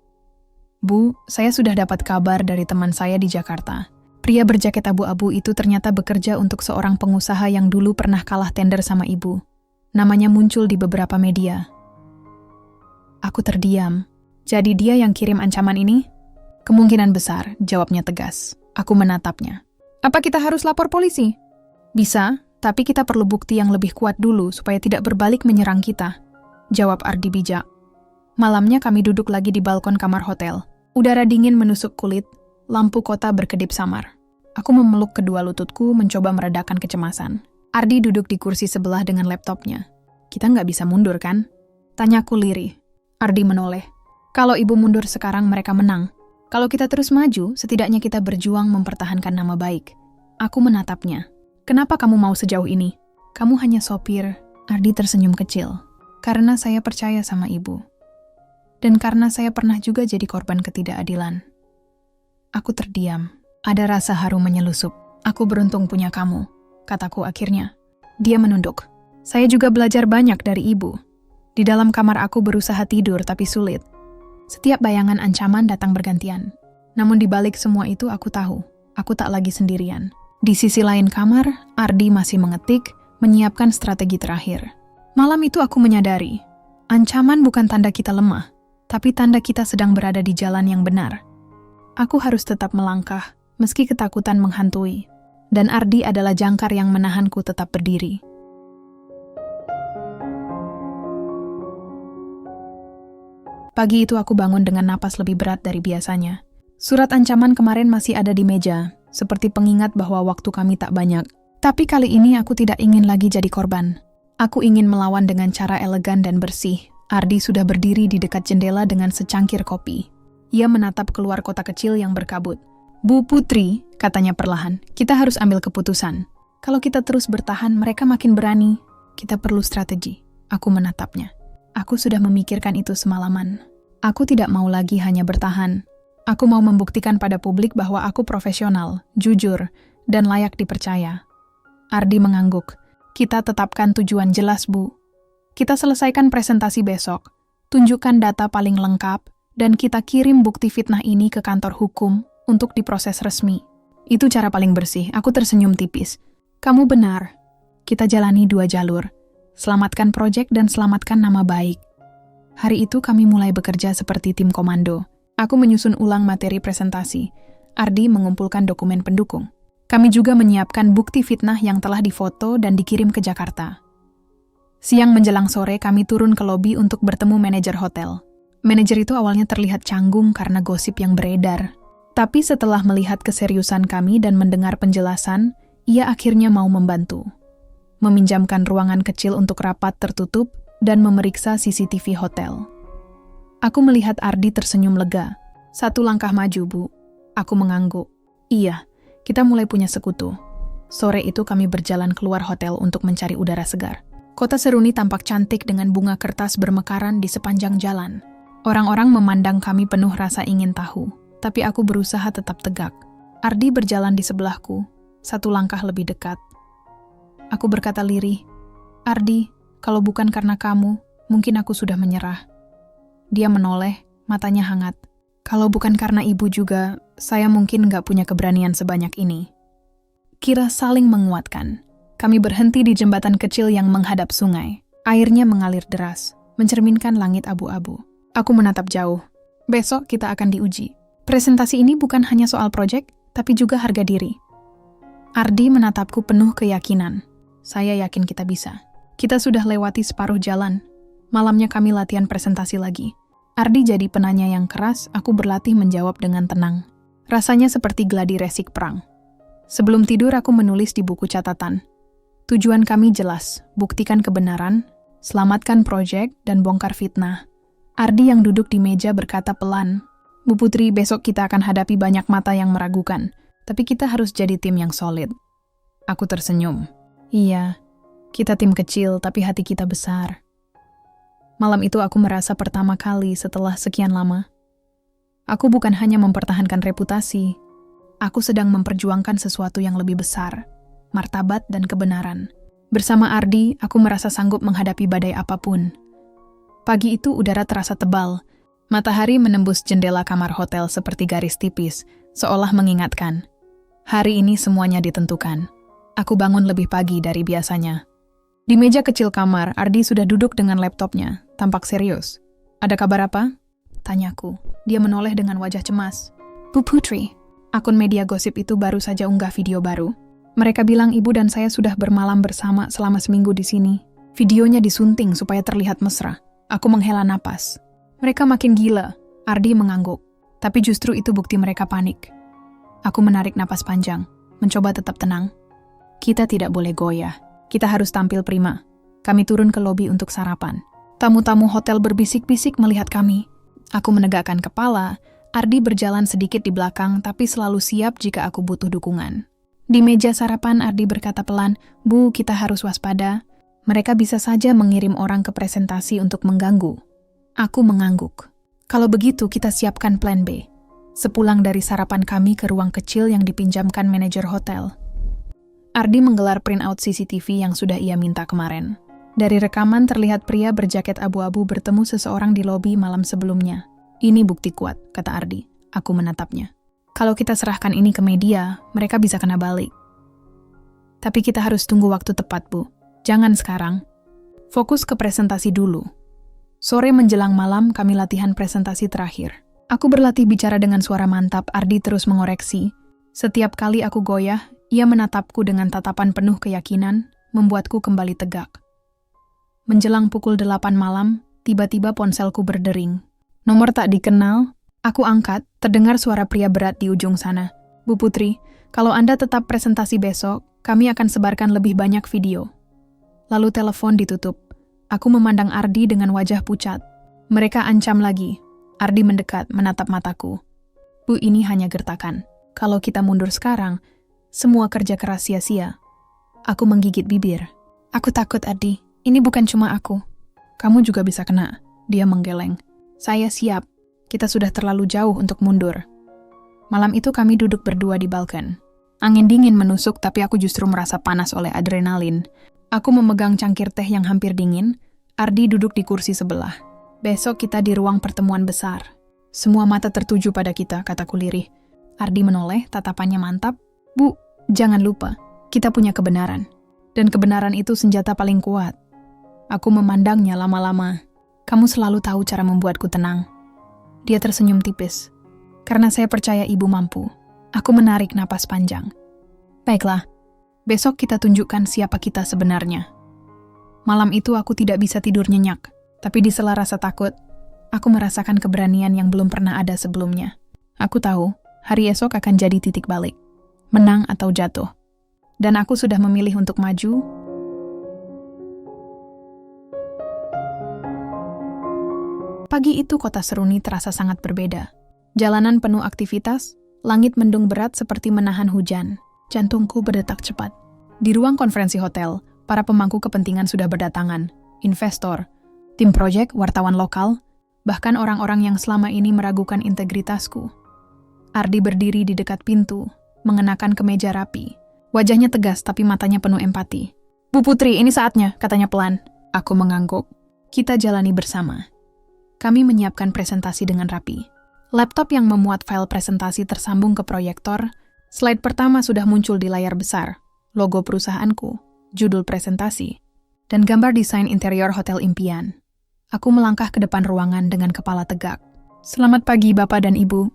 "Bu, saya sudah dapat kabar dari teman saya di Jakarta. Pria berjaket abu-abu itu ternyata bekerja untuk seorang pengusaha yang dulu pernah kalah tender sama ibu. Namanya muncul di beberapa media." Aku terdiam. Jadi dia yang kirim ancaman ini? Kemungkinan besar, jawabnya tegas. Aku menatapnya. Apa kita harus lapor polisi? Bisa, tapi kita perlu bukti yang lebih kuat dulu supaya tidak berbalik menyerang kita, jawab Ardi bijak. Malamnya kami duduk lagi di balkon kamar hotel. Udara dingin menusuk kulit, lampu kota berkedip samar. Aku memeluk kedua lututku mencoba meredakan kecemasan. Ardi duduk di kursi sebelah dengan laptopnya. Kita nggak bisa mundur kan? Tanyaku lirih. Ardi menoleh. Kalau ibu mundur sekarang mereka menang. Kalau kita terus maju, setidaknya kita berjuang mempertahankan nama baik. Aku menatapnya. Kenapa kamu mau sejauh ini? Kamu hanya sopir. Ardi tersenyum kecil. Karena saya percaya sama ibu. Dan karena saya pernah juga jadi korban ketidakadilan. Aku terdiam. Ada rasa haru menyelusup. Aku beruntung punya kamu, kataku akhirnya. Dia menunduk. Saya juga belajar banyak dari ibu. Di dalam kamar aku berusaha tidur tapi sulit. Setiap bayangan ancaman datang bergantian. Namun di balik semua itu aku tahu, aku tak lagi sendirian. Di sisi lain kamar, Ardi masih mengetik, menyiapkan strategi terakhir. Malam itu aku menyadari, ancaman bukan tanda kita lemah, tapi tanda kita sedang berada di jalan yang benar. Aku harus tetap melangkah, meski ketakutan menghantui. Dan Ardi adalah jangkar yang menahanku tetap berdiri. Pagi itu aku bangun dengan napas lebih berat dari biasanya. Surat ancaman kemarin masih ada di meja, seperti pengingat bahwa waktu kami tak banyak. Tapi kali ini aku tidak ingin lagi jadi korban. Aku ingin melawan dengan cara elegan dan bersih. Ardi sudah berdiri di dekat jendela dengan secangkir kopi. Ia menatap keluar kota kecil yang berkabut. Bu Putri, katanya perlahan, kita harus ambil keputusan. Kalau kita terus bertahan, mereka makin berani. Kita perlu strategi. Aku menatapnya. Aku sudah memikirkan itu semalaman. Aku tidak mau lagi hanya bertahan. Aku mau membuktikan pada publik bahwa aku profesional, jujur, dan layak dipercaya. Ardi mengangguk. Kita tetapkan tujuan jelas, Bu. Kita selesaikan presentasi besok, tunjukkan data paling lengkap, dan kita kirim bukti fitnah ini ke kantor hukum untuk diproses resmi. Itu cara paling bersih. Aku tersenyum tipis. Kamu benar. Kita jalani 2 jalur. Selamatkan proyek dan selamatkan nama baik. Hari itu kami mulai bekerja seperti tim komando. Aku menyusun ulang materi presentasi. Ardi mengumpulkan dokumen pendukung. Kami juga menyiapkan bukti fitnah yang telah difoto dan dikirim ke Jakarta. Siang menjelang sore kami turun ke lobi untuk bertemu manajer hotel. Manajer itu awalnya terlihat canggung karena gosip yang beredar. Tapi setelah melihat keseriusan kami dan mendengar penjelasan, ia akhirnya mau membantu. Meminjamkan ruangan kecil untuk rapat tertutup dan memeriksa CCTV hotel. Aku melihat Ardi tersenyum lega. 1 langkah maju, Bu. Aku mengangguk. Iya, kita mulai punya sekutu. Sore itu kami berjalan keluar hotel untuk mencari udara segar. Kota Seruni tampak cantik dengan bunga kertas bermekaran di sepanjang jalan. Orang-orang memandang kami penuh rasa ingin tahu, tapi aku berusaha tetap tegak. Ardi berjalan di sebelahku, 1 langkah lebih dekat. Aku berkata lirih, Ardi, kalau bukan karena kamu, mungkin aku sudah menyerah. Dia menoleh, matanya hangat. Kalau bukan karena ibu juga, saya mungkin nggak punya keberanian sebanyak ini. Kira saling menguatkan. Kami berhenti di jembatan kecil yang menghadap sungai. Airnya mengalir deras, mencerminkan langit abu-abu. Aku menatap jauh. Besok kita akan diuji. Presentasi ini bukan hanya soal proyek, tapi juga harga diri. Ardi menatapku penuh keyakinan. Saya yakin kita bisa. Kita sudah lewati separuh jalan. Malamnya kami latihan presentasi lagi. Ardi jadi penanya yang keras, aku berlatih menjawab dengan tenang. Rasanya seperti gladi resik perang. Sebelum tidur aku menulis di buku catatan. Tujuan kami jelas, buktikan kebenaran, selamatkan proyek, dan bongkar fitnah. Ardi yang duduk di meja berkata pelan, Bu Putri, besok kita akan hadapi banyak mata yang meragukan, tapi kita harus jadi tim yang solid. Aku tersenyum. Iya, kita tim kecil tapi hati kita besar. Malam itu aku merasa pertama kali setelah sekian lama. Aku bukan hanya mempertahankan reputasi, aku sedang memperjuangkan sesuatu yang lebih besar, martabat dan kebenaran. Bersama Ardi, aku merasa sanggup menghadapi badai apapun. Pagi itu udara terasa tebal. Matahari menembus jendela kamar hotel seperti garis tipis, seolah mengingatkan. Hari ini semuanya ditentukan. Aku bangun lebih pagi dari biasanya. Di meja kecil kamar, Ardi sudah duduk dengan laptopnya, tampak serius. Ada kabar apa? Tanyaku. Dia menoleh dengan wajah cemas. Bu Putri, akun media gosip itu baru saja unggah video baru. Mereka bilang ibu dan saya sudah bermalam bersama selama seminggu di sini. Videonya disunting supaya terlihat mesra. Aku menghela napas. Mereka makin gila. Ardi mengangguk. Tapi justru itu bukti mereka panik. Aku menarik napas panjang, mencoba tetap tenang. Kita tidak boleh goyah. Kita harus tampil prima. Kami turun ke lobi untuk sarapan. Tamu-tamu hotel berbisik-bisik melihat kami. Aku menegakkan kepala. Ardi berjalan sedikit di belakang tapi selalu siap jika aku butuh dukungan. Di meja sarapan, Ardi berkata pelan, Bu, kita harus waspada. Mereka bisa saja mengirim orang ke presentasi untuk mengganggu. Aku mengangguk. Kalau begitu, kita siapkan plan B. Sepulang dari sarapan kami ke ruang kecil yang dipinjamkan manajer hotel. Ardi menggelar printout CCTV yang sudah ia minta kemarin. Dari rekaman terlihat pria berjaket abu-abu bertemu seseorang di lobi malam sebelumnya. Ini bukti kuat, kata Ardi. Aku menatapnya. Kalau kita serahkan ini ke media, mereka bisa kena balik. Tapi kita harus tunggu waktu tepat, Bu. Jangan sekarang. Fokus ke presentasi dulu. Sore menjelang malam, kami latihan presentasi terakhir. Aku berlatih bicara dengan suara mantap, Ardi terus mengoreksi. Setiap kali aku goyah, ia menatapku dengan tatapan penuh keyakinan, membuatku kembali tegak. Menjelang pukul 8 malam, tiba-tiba ponselku berdering. Nomor tak dikenal. Aku angkat, terdengar suara pria berat di ujung sana. Bu Putri, kalau Anda tetap presentasi besok, kami akan sebarkan lebih banyak video. Lalu telepon ditutup. Aku memandang Ardi dengan wajah pucat. Mereka ancam lagi. Ardi mendekat, menatap mataku. Bu, ini hanya gertakan. Kalau kita mundur sekarang, semua kerja keras sia-sia. Aku menggigit bibir. Aku takut, Ardi. Ini bukan cuma aku. Kamu juga bisa kena. Dia menggeleng. Saya siap. Kita sudah terlalu jauh untuk mundur. Malam itu kami duduk berdua di balkon. Angin dingin menusuk tapi aku justru merasa panas oleh adrenalin. Aku memegang cangkir teh yang hampir dingin. Ardi duduk di kursi sebelah. Besok kita di ruang pertemuan besar. Semua mata tertuju pada kita, kataku lirih. Ardi menoleh, tatapannya mantap. Bu, jangan lupa, kita punya kebenaran. Dan kebenaran itu senjata paling kuat. Aku memandangnya lama-lama. Kamu selalu tahu cara membuatku tenang. Dia tersenyum tipis. Karena saya percaya ibu mampu. Aku menarik napas panjang. Baiklah, besok kita tunjukkan siapa kita sebenarnya. Malam itu aku tidak bisa tidur nyenyak. Tapi di sela rasa takut, aku merasakan keberanian yang belum pernah ada sebelumnya. Aku tahu, hari esok akan jadi titik balik. Menang atau jatuh. Dan aku sudah memilih untuk maju. Pagi itu kota Seruni terasa sangat berbeda. Jalanan penuh aktivitas, langit mendung berat seperti menahan hujan. Jantungku berdetak cepat. Di ruang konferensi hotel, para pemangku kepentingan sudah berdatangan. Investor, tim proyek, wartawan lokal, bahkan orang-orang yang selama ini meragukan integritasku. Ardi berdiri di dekat pintu, mengenakan kemeja rapi. Wajahnya tegas tapi matanya penuh empati. Bu Putri, ini saatnya, katanya pelan. Aku mengangguk. Kita jalani bersama. Kami menyiapkan presentasi dengan rapi. Laptop yang memuat file presentasi tersambung ke proyektor. Slide pertama sudah muncul di layar besar. Logo perusahaanku, judul presentasi, dan gambar desain interior hotel impian. Aku melangkah ke depan ruangan dengan kepala tegak. Selamat pagi, Bapak dan Ibu.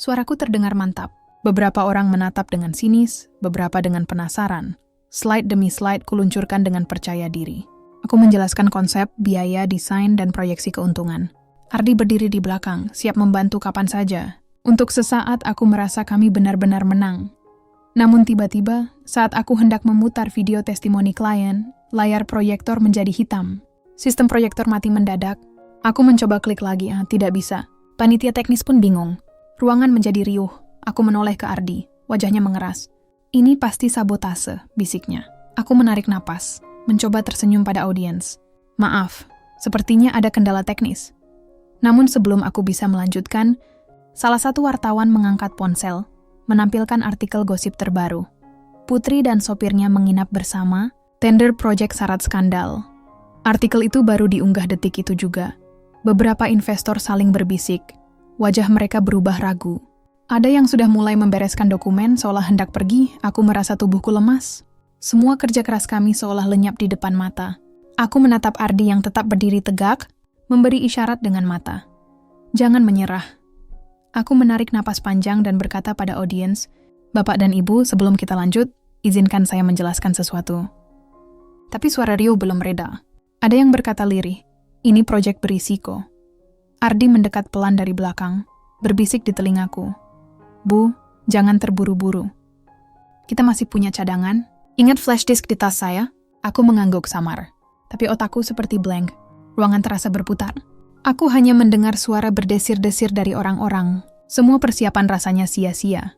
Suaraku terdengar mantap. Beberapa orang menatap dengan sinis, beberapa dengan penasaran. Slide demi slide kuluncurkan dengan percaya diri. Aku menjelaskan konsep, biaya, desain, dan proyeksi keuntungan. Ardi berdiri di belakang, siap membantu kapan saja. Untuk sesaat aku merasa kami benar-benar menang. Namun tiba-tiba, saat aku hendak memutar video testimoni klien, layar proyektor menjadi hitam. Sistem proyektor mati mendadak. Aku mencoba klik lagi, tidak bisa. Panitia teknis pun bingung. Ruangan menjadi riuh. Aku menoleh ke Ardi. Wajahnya mengeras. Ini pasti sabotase, bisiknya. Aku menarik napas, mencoba tersenyum pada audiens. Maaf, sepertinya ada kendala teknis. Namun sebelum aku bisa melanjutkan, salah satu wartawan mengangkat ponsel, menampilkan artikel gosip terbaru. Putri dan sopirnya menginap bersama, tender proyek syarat skandal. Artikel itu baru diunggah detik itu juga. Beberapa investor saling berbisik. Wajah mereka berubah ragu. Ada yang sudah mulai membereskan dokumen seolah hendak pergi, aku merasa tubuhku lemas. Semua kerja keras kami seolah lenyap di depan mata. Aku menatap Ardi yang tetap berdiri tegak, memberi isyarat dengan mata. Jangan menyerah. Aku menarik napas panjang dan berkata pada audiens, Bapak dan Ibu, sebelum kita lanjut, izinkan saya menjelaskan sesuatu. Tapi suara Rio belum reda. Ada yang berkata lirih, ini proyek berisiko. Ardi mendekat pelan dari belakang, berbisik di telingaku. Bu, jangan terburu-buru. Kita masih punya cadangan. Ingat flash disk di tas saya? Aku mengangguk samar. Tapi otakku seperti blank. Ruangan terasa berputar. Aku hanya mendengar suara berdesir-desir dari orang-orang. Semua persiapan rasanya sia-sia.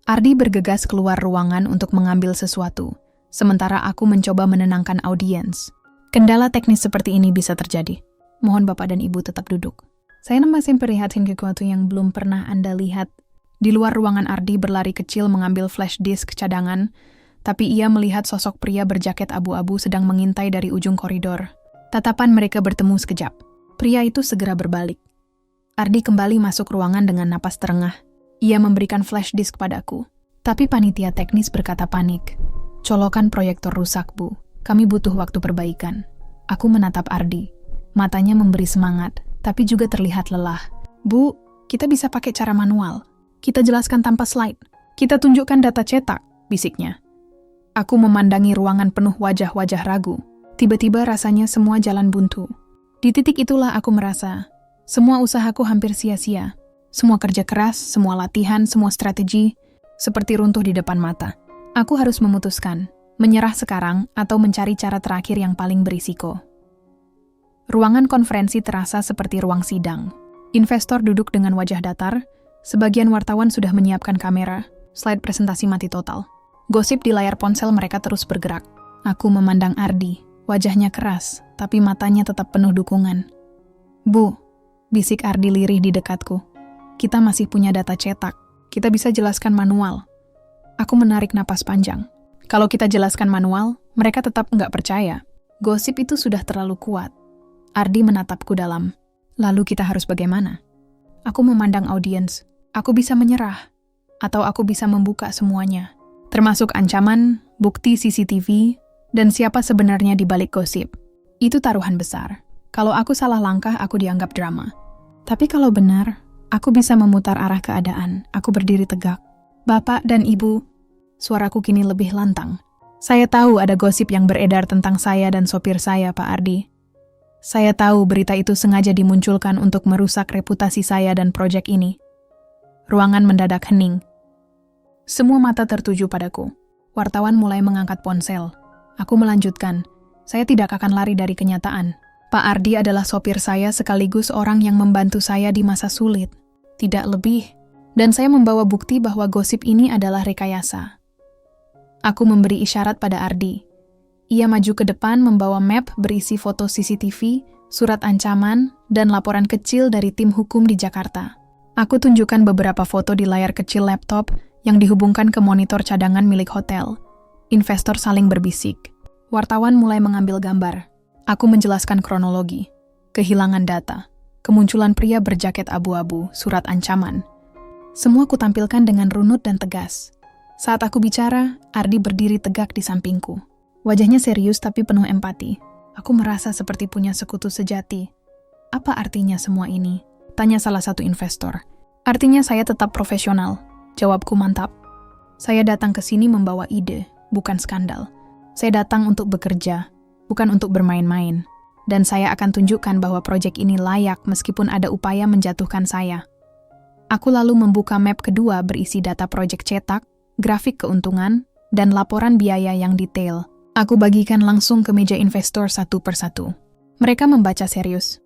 Ardi bergegas keluar ruangan untuk mengambil sesuatu, sementara aku mencoba menenangkan audiens. Kendala teknis seperti ini bisa terjadi. Mohon Bapak dan Ibu tetap duduk. Saya masih prihatin sesuatu yang belum pernah Anda lihat. Di luar ruangan Ardi berlari kecil mengambil flash disk cadangan, tapi ia melihat sosok pria berjaket abu-abu sedang mengintai dari ujung koridor. Tatapan mereka bertemu sekejap. Pria itu segera berbalik. Ardi kembali masuk ruangan dengan napas terengah. Ia memberikan flash disk padaku. Tapi panitia teknis berkata panik. Colokan proyektor rusak, Bu. Kami butuh waktu perbaikan. Aku menatap Ardi. Matanya memberi semangat, tapi juga terlihat lelah. Bu, kita bisa pakai cara manual. Kita jelaskan tanpa slide. Kita tunjukkan data cetak, bisiknya. Aku memandangi ruangan penuh wajah-wajah ragu. Tiba-tiba rasanya semua jalan buntu. Di titik itulah aku merasa, semua usahaku hampir sia-sia. Semua kerja keras, semua latihan, semua strategi, seperti runtuh di depan mata. Aku harus memutuskan, menyerah sekarang atau mencari cara terakhir yang paling berisiko. Ruangan konferensi terasa seperti ruang sidang. Investor duduk dengan wajah datar, sebagian wartawan sudah menyiapkan kamera, slide presentasi mati total. Gosip di layar ponsel mereka terus bergerak. Aku memandang Ardi, wajahnya keras, tapi matanya tetap penuh dukungan. Bu, bisik Ardi lirih di dekatku. Kita masih punya data cetak, kita bisa jelaskan manual. Aku menarik napas panjang. Kalau kita jelaskan manual, mereka tetap nggak percaya. Gosip itu sudah terlalu kuat. Ardi menatapku dalam. Lalu kita harus bagaimana? Aku memandang audiens. Aku bisa menyerah, atau aku bisa membuka semuanya. Termasuk ancaman, bukti CCTV, dan siapa sebenarnya di balik gosip. Itu taruhan besar. Kalau aku salah langkah, aku dianggap drama. Tapi kalau benar, aku bisa memutar arah keadaan. Aku berdiri tegak. Bapak dan Ibu, suaraku kini lebih lantang. Saya tahu ada gosip yang beredar tentang saya dan sopir saya, Pak Ardi. Saya tahu berita itu sengaja dimunculkan untuk merusak reputasi saya dan proyek ini. Ruangan mendadak hening. Semua mata tertuju padaku. Wartawan mulai mengangkat ponsel. Aku melanjutkan. Saya tidak akan lari dari kenyataan. Pak Ardi adalah sopir saya sekaligus orang yang membantu saya di masa sulit. Tidak lebih. Dan saya membawa bukti bahwa gosip ini adalah rekayasa. Aku memberi isyarat pada Ardi. Ia maju ke depan membawa map berisi foto CCTV, surat ancaman, dan laporan kecil dari tim hukum di Jakarta. Aku tunjukkan beberapa foto di layar kecil laptop yang dihubungkan ke monitor cadangan milik hotel. Investor saling berbisik. Wartawan mulai mengambil gambar. Aku menjelaskan kronologi. Kehilangan data. Kemunculan pria berjaket abu-abu, surat ancaman. Semua kutampilkan dengan runut dan tegas. Saat aku bicara, Ardi berdiri tegak di sampingku. Wajahnya serius tapi penuh empati. Aku merasa seperti punya sekutu sejati. Apa artinya semua ini? Tanya salah satu investor. Artinya saya tetap profesional. Jawabku mantap. Saya datang ke sini membawa ide, bukan skandal. Saya datang untuk bekerja, bukan untuk bermain-main. Dan saya akan tunjukkan bahwa proyek ini layak meskipun ada upaya menjatuhkan saya. Aku lalu membuka map kedua berisi data proyek cetak, grafik keuntungan, dan laporan biaya yang detail. Aku bagikan langsung ke meja investor satu persatu. Mereka membaca serius.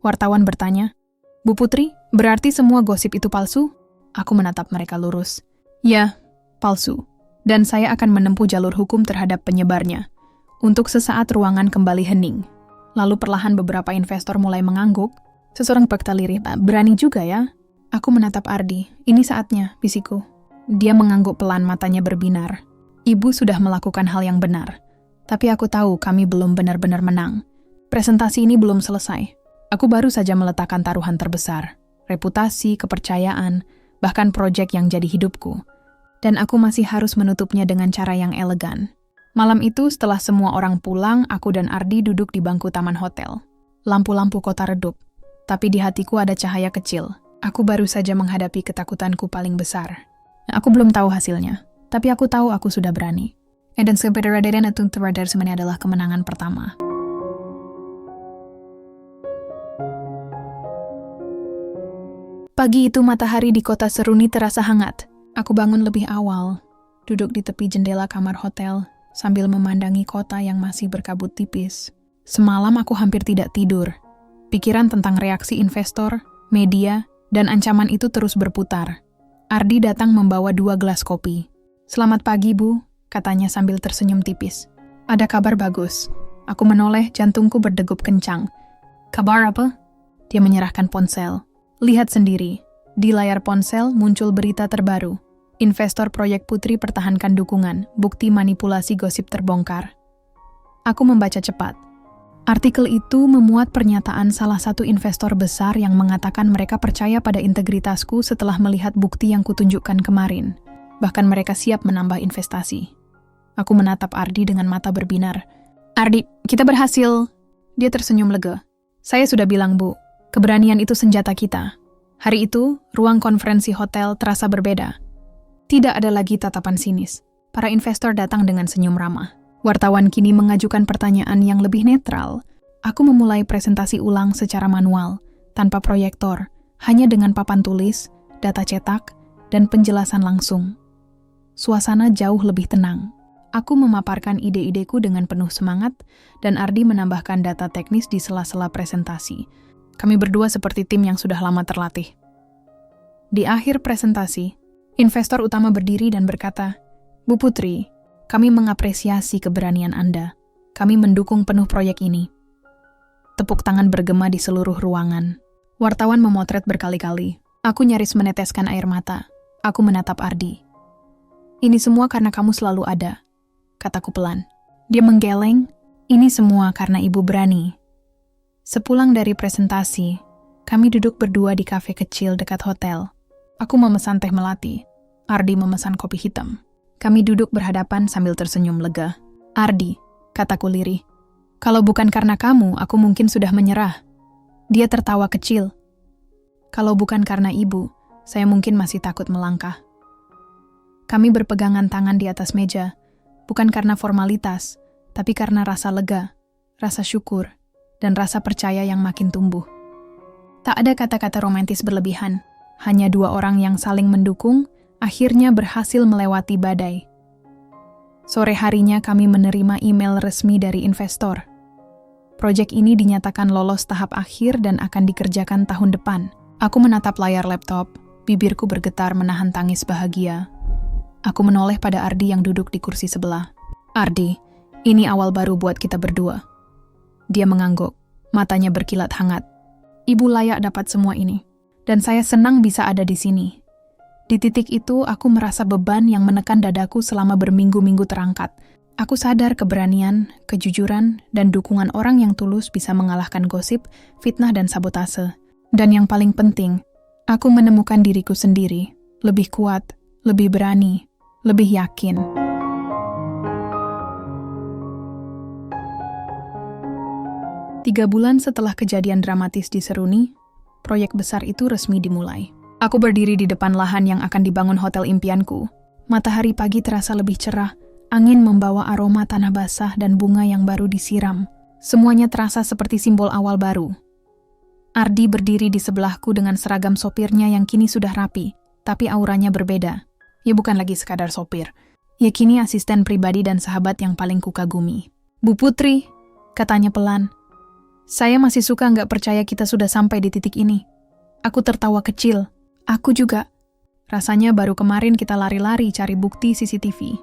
Wartawan bertanya, "Bu Putri, berarti semua gosip itu palsu?" Aku menatap mereka lurus. "Ya, palsu. Dan saya akan menempuh jalur hukum terhadap penyebarnya." Untuk sesaat ruangan kembali hening. Lalu perlahan beberapa investor mulai mengangguk. Seseorang berkata lirih, "Berani juga ya?" Aku menatap Ardi. "Ini saatnya," bisiku. Dia mengangguk pelan, matanya berbinar. Ibu sudah melakukan hal yang benar. Tapi aku tahu kami belum benar-benar menang. Presentasi ini belum selesai. Aku baru saja meletakkan taruhan terbesar. Reputasi, kepercayaan, bahkan proyek yang jadi hidupku. Dan aku masih harus menutupnya dengan cara yang elegan. Malam itu setelah semua orang pulang, aku dan Ardi duduk di bangku taman hotel. Lampu-lampu kota redup. Tapi di hatiku ada cahaya kecil. Aku baru saja menghadapi ketakutanku paling besar. Aku belum tahu hasilnya, tapi aku tahu aku sudah berani. Dan sebenarnya itu terhadap semuanya adalah kemenangan pertama. Pagi itu matahari di kota Seruni terasa hangat. Aku bangun lebih awal, duduk di tepi jendela kamar hotel, sambil memandangi kota yang masih berkabut tipis. Semalam aku hampir tidak tidur. Pikiran tentang reaksi investor, media, dan ancaman itu terus berputar. Ardi datang membawa 2 gelas kopi. "Selamat pagi, Bu," katanya sambil tersenyum tipis. "Ada kabar bagus." Aku menoleh, jantungku berdegup kencang. "Kabar apa?" Dia menyerahkan ponsel. "Lihat sendiri." Di layar ponsel muncul berita terbaru. Investor proyek Putri pertahankan dukungan, bukti manipulasi gosip terbongkar. Aku membaca cepat. Artikel itu memuat pernyataan salah satu investor besar yang mengatakan mereka percaya pada integritasku setelah melihat bukti yang kutunjukkan kemarin. Bahkan mereka siap menambah investasi. Aku menatap Ardi dengan mata berbinar. "Ardi, kita berhasil." Dia tersenyum lega. "Saya sudah bilang, Bu, keberanian itu senjata kita." Hari itu, ruang konferensi hotel terasa berbeda. Tidak ada lagi tatapan sinis. Para investor datang dengan senyum ramah. Wartawan kini mengajukan pertanyaan yang lebih netral. Aku memulai presentasi ulang secara manual, tanpa proyektor, hanya dengan papan tulis, data cetak, dan penjelasan langsung. Suasana jauh lebih tenang. Aku memaparkan ide-ideku dengan penuh semangat, dan Ardi menambahkan data teknis di sela-sela presentasi. Kami berdua seperti tim yang sudah lama terlatih. Di akhir presentasi, investor utama berdiri dan berkata, "Bu Putri, kami mengapresiasi keberanian Anda. Kami mendukung penuh proyek ini." Tepuk tangan bergema di seluruh ruangan. Wartawan memotret berkali-kali. Aku nyaris meneteskan air mata. Aku menatap Ardi. "Ini semua karena kamu selalu ada," kataku pelan. Dia menggeleng, "Ini semua karena Ibu berani." Sepulang dari presentasi, kami duduk berdua di kafe kecil dekat hotel. Aku memesan teh melati. Ardi memesan kopi hitam. Kami duduk berhadapan sambil tersenyum lega. "Ardi," kataku lirih, "kalau bukan karena kamu, aku mungkin sudah menyerah." Dia tertawa kecil. "Kalau bukan karena Ibu, saya mungkin masih takut melangkah." Kami berpegangan tangan di atas meja, bukan karena formalitas, tapi karena rasa lega, rasa syukur, dan rasa percaya yang makin tumbuh. Tak ada kata-kata romantis berlebihan, hanya 2 orang yang saling mendukung, akhirnya berhasil melewati badai. Sore harinya kami menerima email resmi dari investor. Proyek ini dinyatakan lolos tahap akhir dan akan dikerjakan tahun depan. Aku menatap layar laptop, bibirku bergetar menahan tangis bahagia. Aku menoleh pada Ardi yang duduk di kursi sebelah. "Ardi, ini awal baru buat kita berdua." Dia mengangguk, matanya berkilat hangat. "Ibu layak dapat semua ini, dan saya senang bisa ada di sini." Di titik itu, aku merasa beban yang menekan dadaku selama berminggu-minggu terangkat. Aku sadar keberanian, kejujuran, dan dukungan orang yang tulus bisa mengalahkan gosip, fitnah, dan sabotase. Dan yang paling penting, aku menemukan diriku sendiri, lebih kuat, lebih berani, lebih yakin. Tiga bulan setelah kejadian dramatis di Seruni, proyek besar itu resmi dimulai. Aku berdiri di depan lahan yang akan dibangun hotel impianku. Matahari pagi terasa lebih cerah, angin membawa aroma tanah basah dan bunga yang baru disiram. Semuanya terasa seperti simbol awal baru. Ardi berdiri di sebelahku dengan seragam sopirnya yang kini sudah rapi, tapi auranya berbeda. Ya bukan lagi sekadar sopir. Ya kini asisten pribadi dan sahabat yang paling kukagumi. Bu Putri, katanya pelan. Saya masih suka nggak percaya kita sudah sampai di titik ini. Aku tertawa kecil. Aku juga. Rasanya baru kemarin kita lari-lari cari bukti CCTV.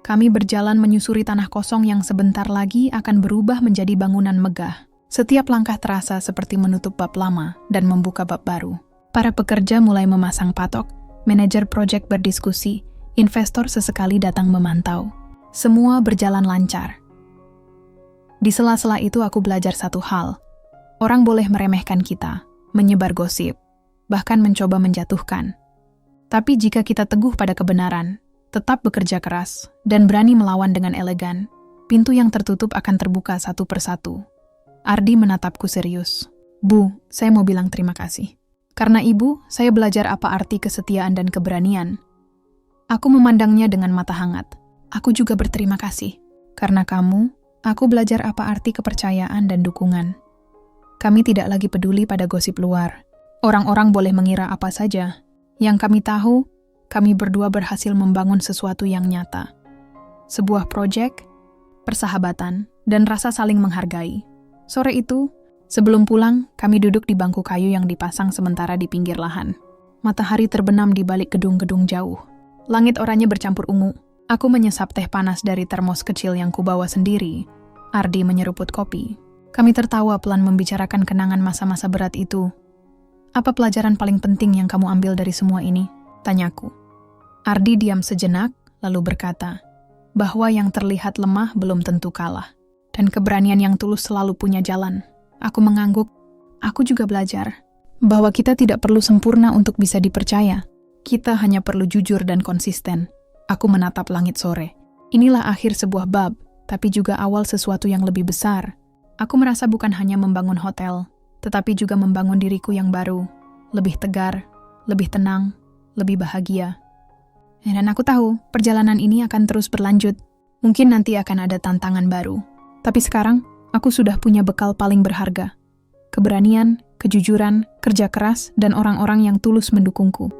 Kami berjalan menyusuri tanah kosong yang sebentar lagi akan berubah menjadi bangunan megah. Setiap langkah terasa seperti menutup bab lama dan membuka bab baru. Para pekerja mulai memasang patok, manajer proyek berdiskusi, investor sesekali datang memantau. Semua berjalan lancar. Di sela-sela itu aku belajar satu hal. Orang boleh meremehkan kita, menyebar gosip, bahkan mencoba menjatuhkan. Tapi jika kita teguh pada kebenaran, tetap bekerja keras, dan berani melawan dengan elegan, pintu yang tertutup akan terbuka satu persatu. Ardi menatapku serius. Bu, saya mau bilang terima kasih. Karena ibu, saya belajar apa arti kesetiaan dan keberanian. Aku memandangnya dengan mata hangat. Aku juga berterima kasih. Karena kamu, aku belajar apa arti kepercayaan dan dukungan. Kami tidak lagi peduli pada gosip luar. Orang-orang boleh mengira apa saja. Yang kami tahu, kami berdua berhasil membangun sesuatu yang nyata. Sebuah proyek, persahabatan, dan rasa saling menghargai. Sore itu, sebelum pulang, kami duduk di bangku kayu yang dipasang sementara di pinggir lahan. Matahari terbenam di balik gedung-gedung jauh. Langit oranye bercampur ungu. Aku menyesap teh panas dari termos kecil yang kubawa sendiri. Ardi menyeruput kopi. Kami tertawa pelan membicarakan kenangan masa-masa berat itu. Apa pelajaran paling penting yang kamu ambil dari semua ini? Tanyaku. Ardi diam sejenak, lalu berkata, bahwa yang terlihat lemah belum tentu kalah. Dan keberanian yang tulus selalu punya jalan. Aku mengangguk. Aku juga belajar bahwa kita tidak perlu sempurna untuk bisa dipercaya. Kita hanya perlu jujur dan konsisten. Aku menatap langit sore. Inilah akhir sebuah bab, tapi juga awal sesuatu yang lebih besar. Aku merasa bukan hanya membangun hotel, tetapi juga membangun diriku yang baru, lebih tegar, lebih tenang, lebih bahagia. Dan aku tahu, perjalanan ini akan terus berlanjut. Mungkin nanti akan ada tantangan baru. Tapi sekarang, aku sudah punya bekal paling berharga. Keberanian, kejujuran, kerja keras, dan orang-orang yang tulus mendukungku.